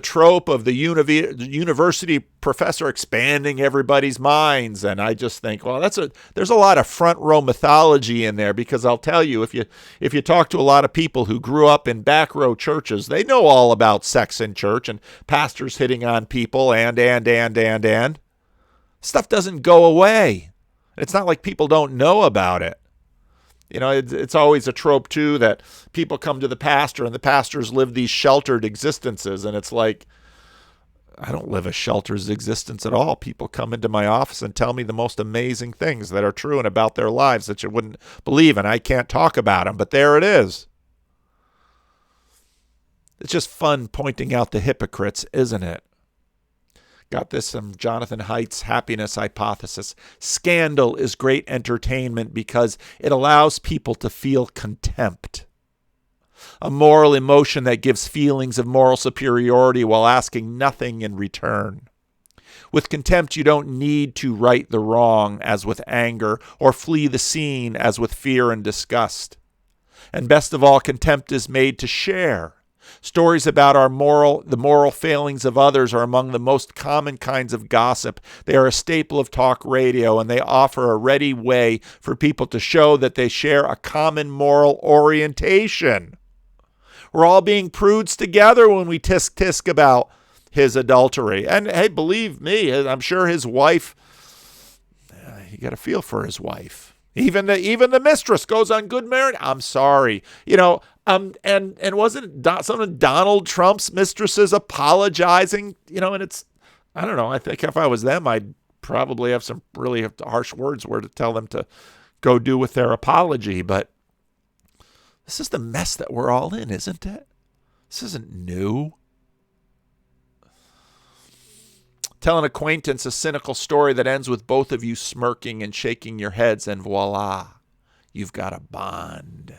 trope of the university professor expanding everybody's minds. And I just think, well, there's a lot of front row mythology in there, because I'll tell you, if you talk to a lot of people who grew up in back row churches, they know all about sex in church and pastors hitting on people and. Stuff doesn't go away. It's not like people don't know about it. It's always a trope, too, that people come to the pastor and the pastors live these sheltered existences. And it's like, I don't live a sheltered existence at all. People come into my office and tell me the most amazing things that are true and about their lives that you wouldn't believe. And I can't talk about them, but there it is. It's just fun pointing out the hypocrites, isn't it? Got this from Jonathan Haidt's Happiness Hypothesis. Scandal is great entertainment because it allows people to feel contempt, a moral emotion that gives feelings of moral superiority while asking nothing in return. With contempt, you don't need to right the wrong as with anger, or flee the scene as with fear and disgust. And best of all, contempt is made to share. Stories about the moral failings of others are among the most common kinds of gossip. They are a staple of talk radio, and they offer a ready way for people to show that they share a common moral orientation. We're all being prudes together when we tisk about his adultery. And hey, believe me, I'm sure his wife, you got to feel for his wife. Even the mistress goes on Good Marriage. I'm sorry. And wasn't some of Donald Trump's mistresses apologizing? And it's, I don't know. I think if I was them, I'd probably have some really harsh words where to tell them to go do with their apology. But this is the mess that we're all in, isn't it? This isn't new. Tell an acquaintance a cynical story that ends with both of you smirking and shaking your heads, and voila, you've got a bond.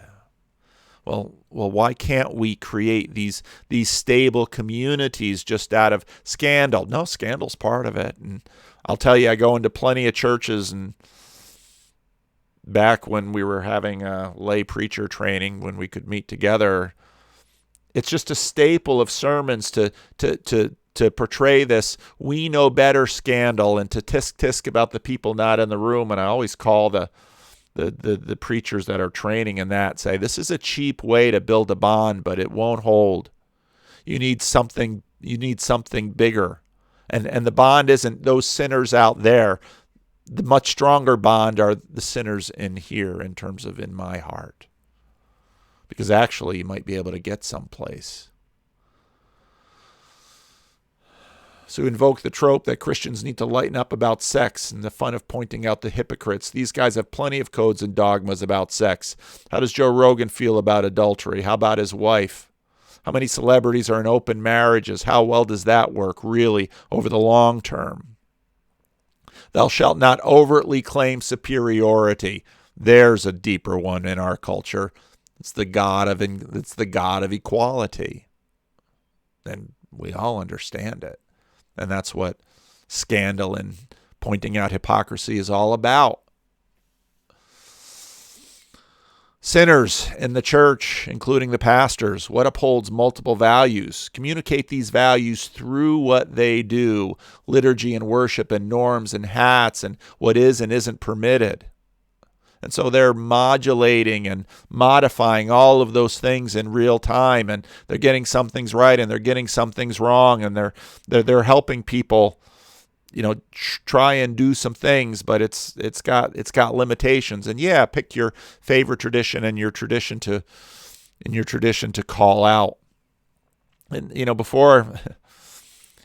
Well, why can't we create these stable communities just out of scandal? No, scandal's part of it. And I'll tell you, I go into plenty of churches, and back when we were having a lay preacher training, when we could meet together, it's just a staple of sermons to portray this we know better scandal and to tisk about the people not in the room. And I always call the preachers that are training in that, say, this is a cheap way to build a bond, but it won't hold. You need something bigger. And the bond isn't those sinners out there. The much stronger bond are the sinners in here, in terms of in my heart. Because actually you might be able to get someplace. So invoke the trope that Christians need to lighten up about sex and the fun of pointing out the hypocrites. These guys have plenty of codes and dogmas about sex. How does Joe Rogan feel about adultery? How about his wife? How many celebrities are in open marriages? How well does that work, really, over the long term? Thou shalt not overtly claim superiority. There's a deeper one in our culture. It's the god of equality. And we all understand it. And that's what scandal and pointing out hypocrisy is all about. Sinners in the church, including the pastors, what upholds multiple values? Communicate these values through what they do, liturgy and worship and norms and hats and what is and isn't permitted. And so they're modulating and modifying all of those things in real time, and they're getting some things right and they're getting some things wrong, and they're helping people, try and do some things, but it's got limitations. And yeah, pick your favorite tradition and your tradition to call out. And before,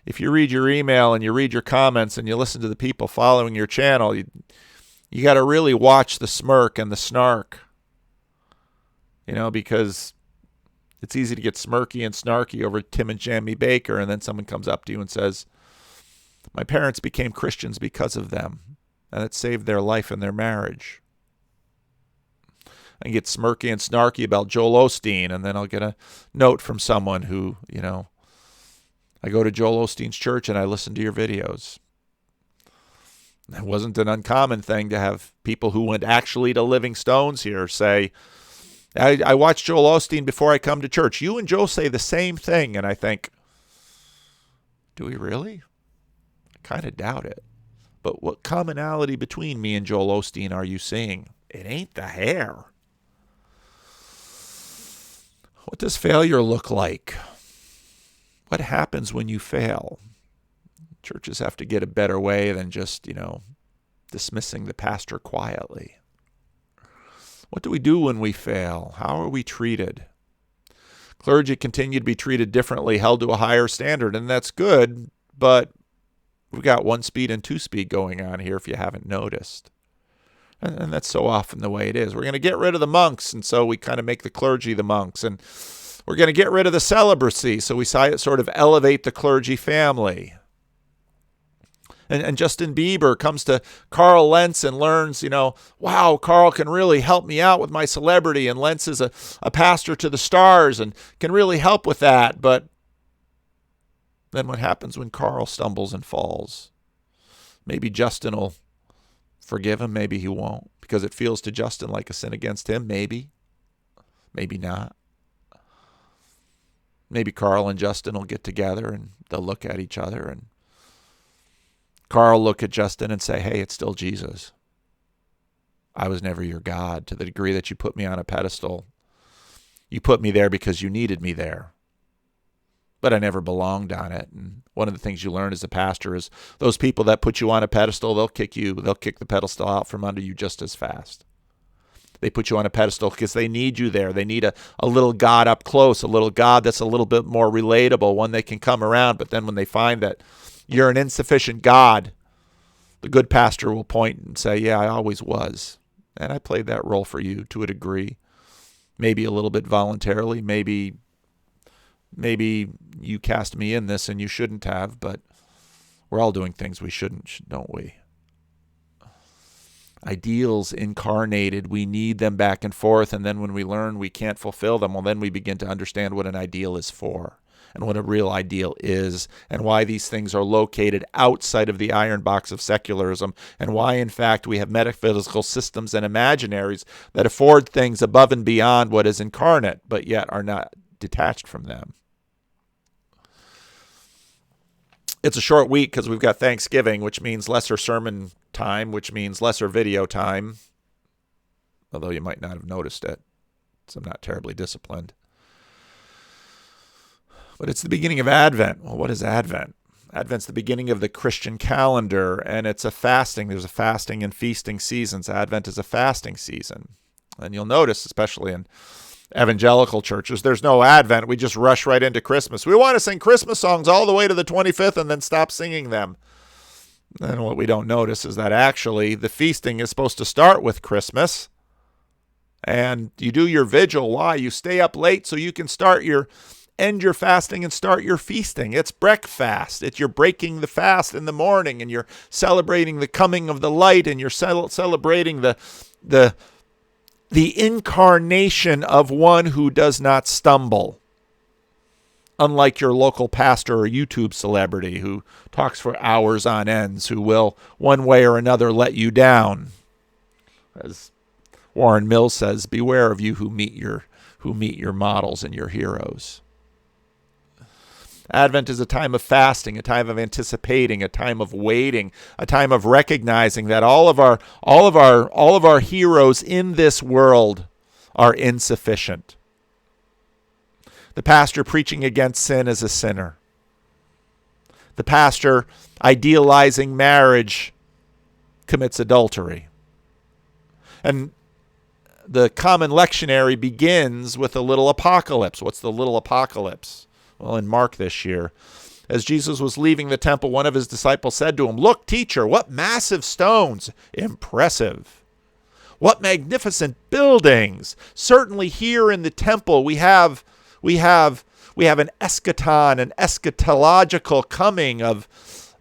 if you read your email and you read your comments and you listen to the people following your channel, you got to really watch the smirk and the snark, because it's easy to get smirky and snarky over Tim and Jamie Baker, and then someone comes up to you and says, my parents became Christians because of them, and it saved their life and their marriage. I get smirky and snarky about Joel Osteen, and then I'll get a note from someone who, I go to Joel Osteen's church and I listen to your videos. It wasn't an uncommon thing to have people who went actually to Living Stones here say, I watched Joel Osteen before I come to church. You and Joel say the same thing. And I think, do we really? I kind of doubt it. But what commonality between me and Joel Osteen are you seeing? It ain't the hair. What does failure look like? What happens when you fail? Churches have to get a better way than just, dismissing the pastor quietly. What do we do when we fail? How are we treated? Clergy continue to be treated differently, held to a higher standard, and that's good, but we've got 1 speed and 2 speed going on here if you haven't noticed. And that's so often the way it is. We're going to get rid of the monks, and so we kind of make the clergy the monks. And we're going to get rid of the celibacy, so we sort of elevate the clergy family. And Justin Bieber comes to Carl Lentz and learns, wow, Carl can really help me out with my celebrity. And Lentz is a pastor to the stars and can really help with that. But then what happens when Carl stumbles and falls? Maybe Justin will forgive him. Maybe he won't, because it feels to Justin like a sin against him. Maybe not. Maybe Carl and Justin will get together and they'll look at each other, and Carl look at Justin and say, hey, it's still Jesus. I was never your God. To the degree that you put me on a pedestal, you put me there because you needed me there. But I never belonged on it. And one of the things you learn as a pastor is those people that put you on a pedestal, they'll kick the pedestal out from under you just as fast. They put you on a pedestal because they need you there. They need a little God up close, a little God that's a little bit more relatable, one they can come around. But then when they find that you're an insufficient God, the good pastor will point and say, yeah, I always was. And I played that role for you to a degree. Maybe a little bit voluntarily. Maybe you cast me in this and you shouldn't have, but We're all doing things we shouldn't, don't we? Ideals incarnated, we need them back and forth, and then when we learn we can't fulfill them, well, then we begin to understand what an ideal is for, and what a real ideal is, and why these things are located outside of the iron box of secularism, and why, in fact, we have metaphysical systems and imaginaries that afford things above and beyond what is incarnate, but yet are not detached from them. It's a short week because we've got Thanksgiving, which means lesser sermon time, which means lesser video time, although you might not have noticed it, so I'm not terribly disciplined. But it's the beginning of Advent. Well, what is Advent? Advent's the beginning of the Christian calendar, and it's a fasting. There's a fasting and feasting seasons. Advent is a fasting season. And you'll notice, especially in evangelical churches, there's no Advent. We just rush right into Christmas. We want to sing Christmas songs all the way to the 25th and then stop singing them. And what we don't notice is that actually the feasting is supposed to start with Christmas. And you do your vigil. Why? You stay up late so you can end your fasting and start your feasting. It's breakfast. You're breaking the fast in the morning, and you're celebrating the coming of the light, and you're celebrating the incarnation of one who does not stumble. Unlike your local pastor or YouTube celebrity who talks for hours on ends, who will one way or another let you down. As Warren Mills says, beware of you who meet your models and your heroes. Advent is a time of fasting, a time of anticipating, a time of waiting, a time of recognizing that all of our heroes in this world are insufficient. The pastor preaching against sin is a sinner. The pastor idealizing marriage commits adultery. And the common lectionary begins with a little apocalypse. What's the little apocalypse? Well, in Mark this year, as Jesus was leaving the temple, one of his disciples said to him, "Look, teacher, what massive stones! Impressive. What magnificent buildings! Certainly here in the temple we have an eschaton, an eschatological coming of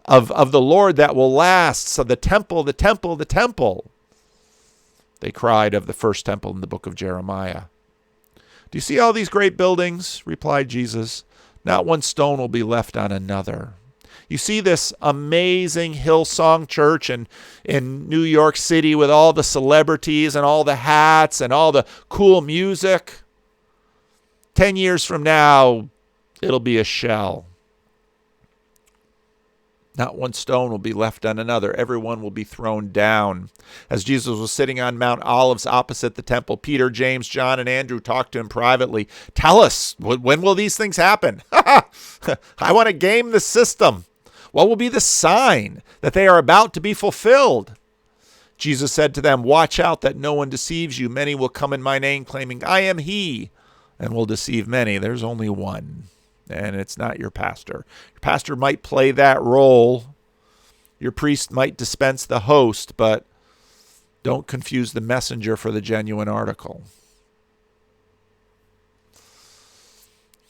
the Lord that will last. So the temple, the temple, the temple." They cried of the first temple in the book of Jeremiah. "Do you see all these great buildings?" replied Jesus. "Not one stone will be left on another." You see this amazing Hillsong church in New York City with all the celebrities and all the hats and all the cool music. 10 years from now, it'll be a shell. Not one stone will be left on another. Everyone will be thrown down. As Jesus was sitting on Mount Olives opposite the temple, Peter, James, John, and Andrew talked to him privately. "Tell us, when will these things happen?" "I want to game the system. What will be the sign that they are about to be fulfilled?" Jesus said to them, "Watch out that no one deceives you. Many will come in my name claiming, 'I am he,' and will deceive many." There's only one. And it's not your pastor. Your pastor might play that role. Your priest might dispense the host, but don't confuse the messenger for the genuine article.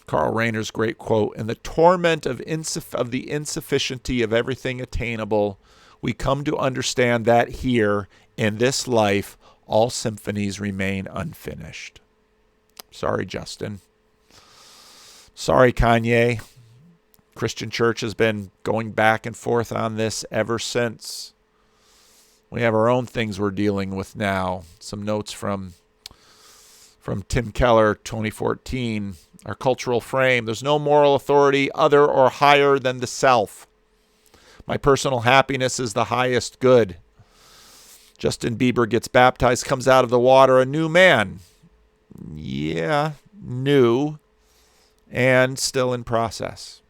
Carl Rainer's great quote, "In the torment of the insufficiency of everything attainable, we come to understand that here, in this life, all symphonies remain unfinished." Sorry, Justin. Sorry, Kanye. Christian Church has been going back and forth on this ever since. We have our own things we're dealing with now. Some notes from Tim Keller, 2014. Our cultural frame. There's no moral authority other or higher than the self. My personal happiness is the highest good. Justin Bieber gets baptized, comes out of the water, a new man. Yeah, new. And still in process.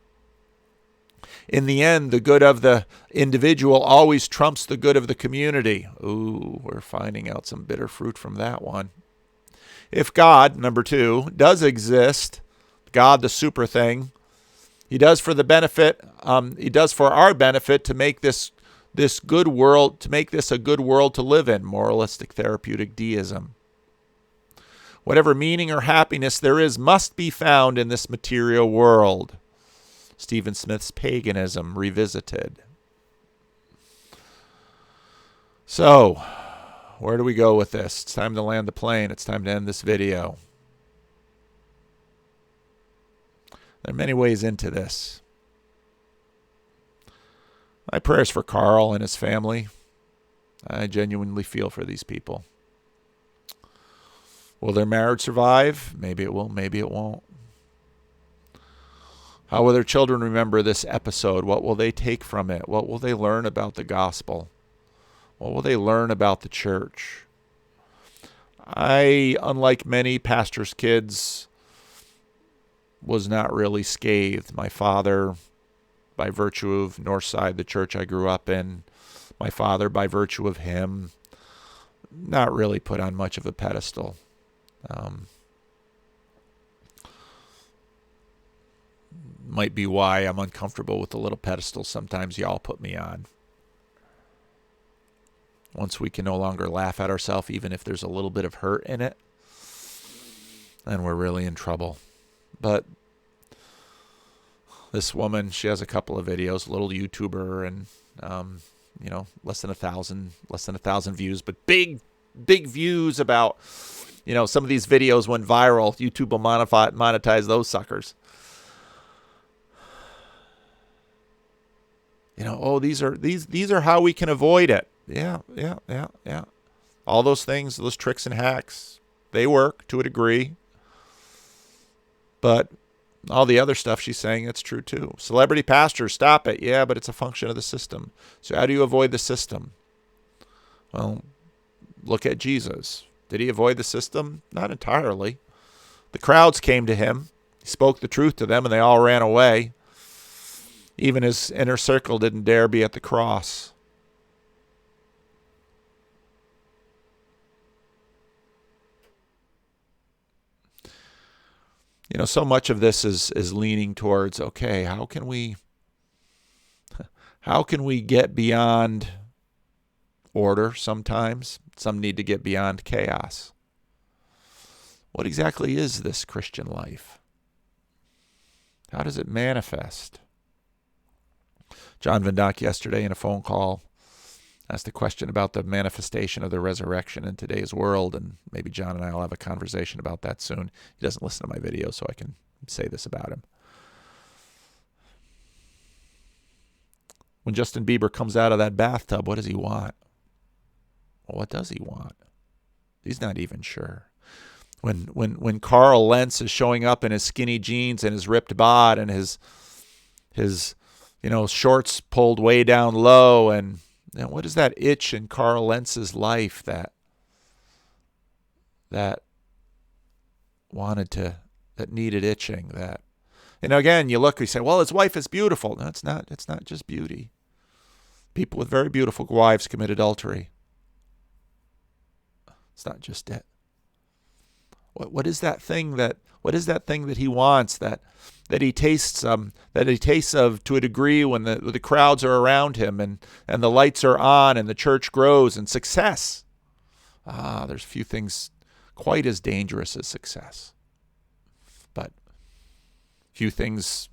In the end, the good of the individual always trumps the good of the community. Ooh, we're finding out some bitter fruit from that one. If God, number 2, does exist, God, the super thing, he does for the benefit, he does for our benefit to make this good world, to make this a good world to live in, moralistic therapeutic deism. Whatever meaning or happiness there is must be found in this material world. Stephen Smith's Paganism Revisited. So, where do we go with this? It's time to land the plane. It's time to end this video. There are many ways into this. My prayers for Carl and his family. I genuinely feel for these people. Will their marriage survive? Maybe it will, maybe it won't. How will their children remember this episode? What will they take from it? What will they learn about the gospel? What will they learn about the church? I, unlike many pastors' kids, was not really scathed. My father, by virtue of Northside, the church I grew up in, my father, by virtue of him, not really put on much of a pedestal. Might be why I'm uncomfortable with the little pedestals sometimes y'all put me on. Once we can no longer laugh at ourselves, even if there's a little bit of hurt in it, then we're really in trouble. But this woman, she has a couple of videos, a little YouTuber, and less than 1,000 views, but big views about, some of these videos went viral. YouTube will monetize those suckers. These are how we can avoid it. Yeah. All those things, those tricks and hacks, they work to a degree. But all the other stuff she's saying, it's true too. Celebrity pastors, stop it. Yeah, but it's a function of the system. So how do you avoid the system? Well, look at Jesus. Did he avoid the system? Not entirely. The crowds came to him. He spoke the truth to them, and they all ran away. Even his inner circle didn't dare be at the cross. So much of this is leaning towards, okay, how can we get beyond order sometimes? Some need to get beyond chaos. What exactly is this Christian life? How does it manifest? John Van Dyke yesterday in a phone call asked a question about the manifestation of the resurrection in today's world, and maybe John and I will have a conversation about that soon. He doesn't listen to my videos, so I can say this about him. When Justin Bieber comes out of that bathtub, what does he want? Well, what does he want? He's not even sure. When Carl Lentz is showing up in his skinny jeans and his ripped bod and his shorts pulled way down low, and what is that itch in Carl Lentz's life that needed itching? That, again, you look, you say, well, his wife is beautiful. No, it's not. It's not just beauty. People with very beautiful wives commit adultery. It's not just it. What is that thing that he wants that he tastes of to a degree when the crowds are around him and the lights are on and the church grows and success? There's few things quite as dangerous as success, but few things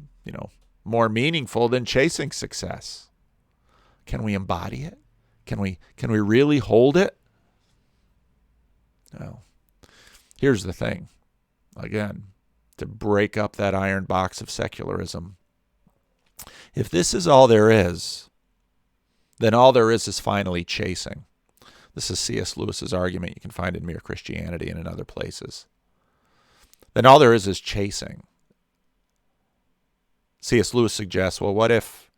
more meaningful than chasing success. Can we embody it? Can we really hold it? No. Here's the thing, again, to break up that iron box of secularism. If this is all there is, then all there is finally chasing. This is C.S. Lewis's argument. You can find it in Mere Christianity and in other places. Then all there is chasing. C.S. Lewis suggests, well, what if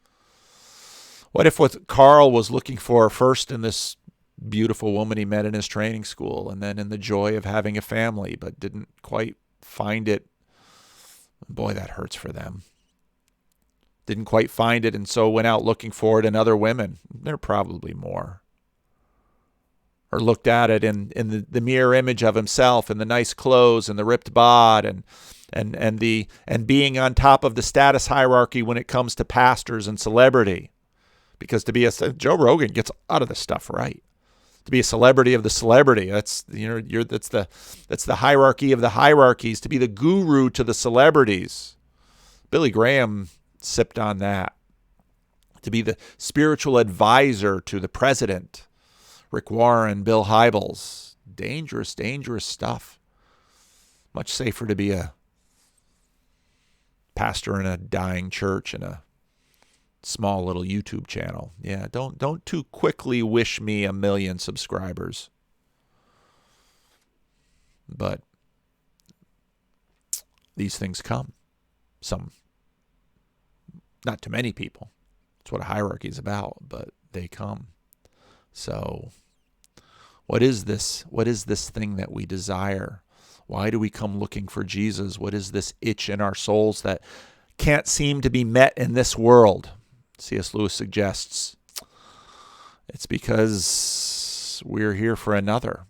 what Carl was looking for first in this beautiful woman he met in his training school, and then in the joy of having a family, but didn't quite find it. Boy, that hurts for them. Didn't quite find it, and so went out looking for it in other women. There are probably more. Or looked at it in the mirror image of himself, and the nice clothes, and the ripped bod, and being on top of the status hierarchy when it comes to pastors and celebrity. Because Joe Rogan gets out of this stuff right. To be a celebrity of the celebrity, that's the hierarchy of the hierarchies. To be the guru to the celebrities, Billy Graham sipped on that. To be the spiritual advisor to the president, Rick Warren, Bill Hybels. Dangerous, dangerous stuff. Much safer to be a pastor in a dying church and a small little YouTube channel. Yeah, don't too quickly wish me 1 million subscribers. But these things come. Some, not to many people. That's what a hierarchy is about, but they come. So, what is this? What is this thing that we desire? Why do we come looking for Jesus? What is this itch in our souls that can't seem to be met in this world? C.S. Lewis suggests it's because we're here for another.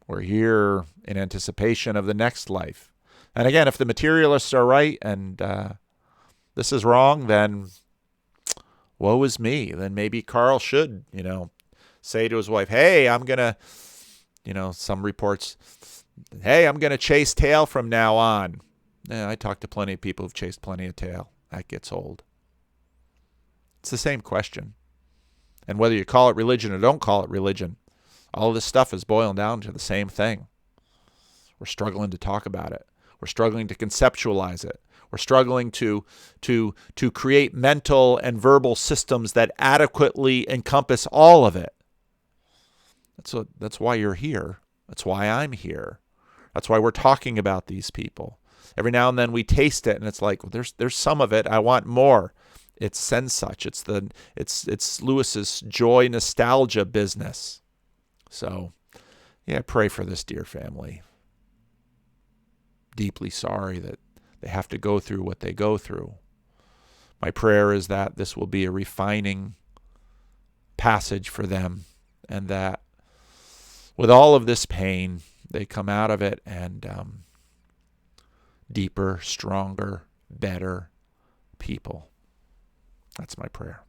We're here in anticipation of the next life. And again, if the materialists are right and this is wrong, then woe is me. Then maybe Carl should, say to his wife, hey, I'm going to, some reports, hey, I'm going to chase tail from now on. Yeah, I talked to plenty of people who've chased plenty of tail. That gets old. It's the same question. And whether you call it religion or don't call it religion, all of this stuff is boiling down to the same thing. We're struggling to talk about it. We're struggling to conceptualize it. We're struggling to create mental and verbal systems that adequately encompass all of it. That's why you're here. That's why I'm here. That's why we're talking about these people. Every now and then we taste it, and it's like, well, there's some of it. I want more. It's sensuch. It's Lewis's joy nostalgia business. So, yeah, pray for this dear family. Deeply sorry that they have to go through what they go through. My prayer is that this will be a refining passage for them, and that with all of this pain, they come out of it and deeper, stronger, better people. That's my prayer.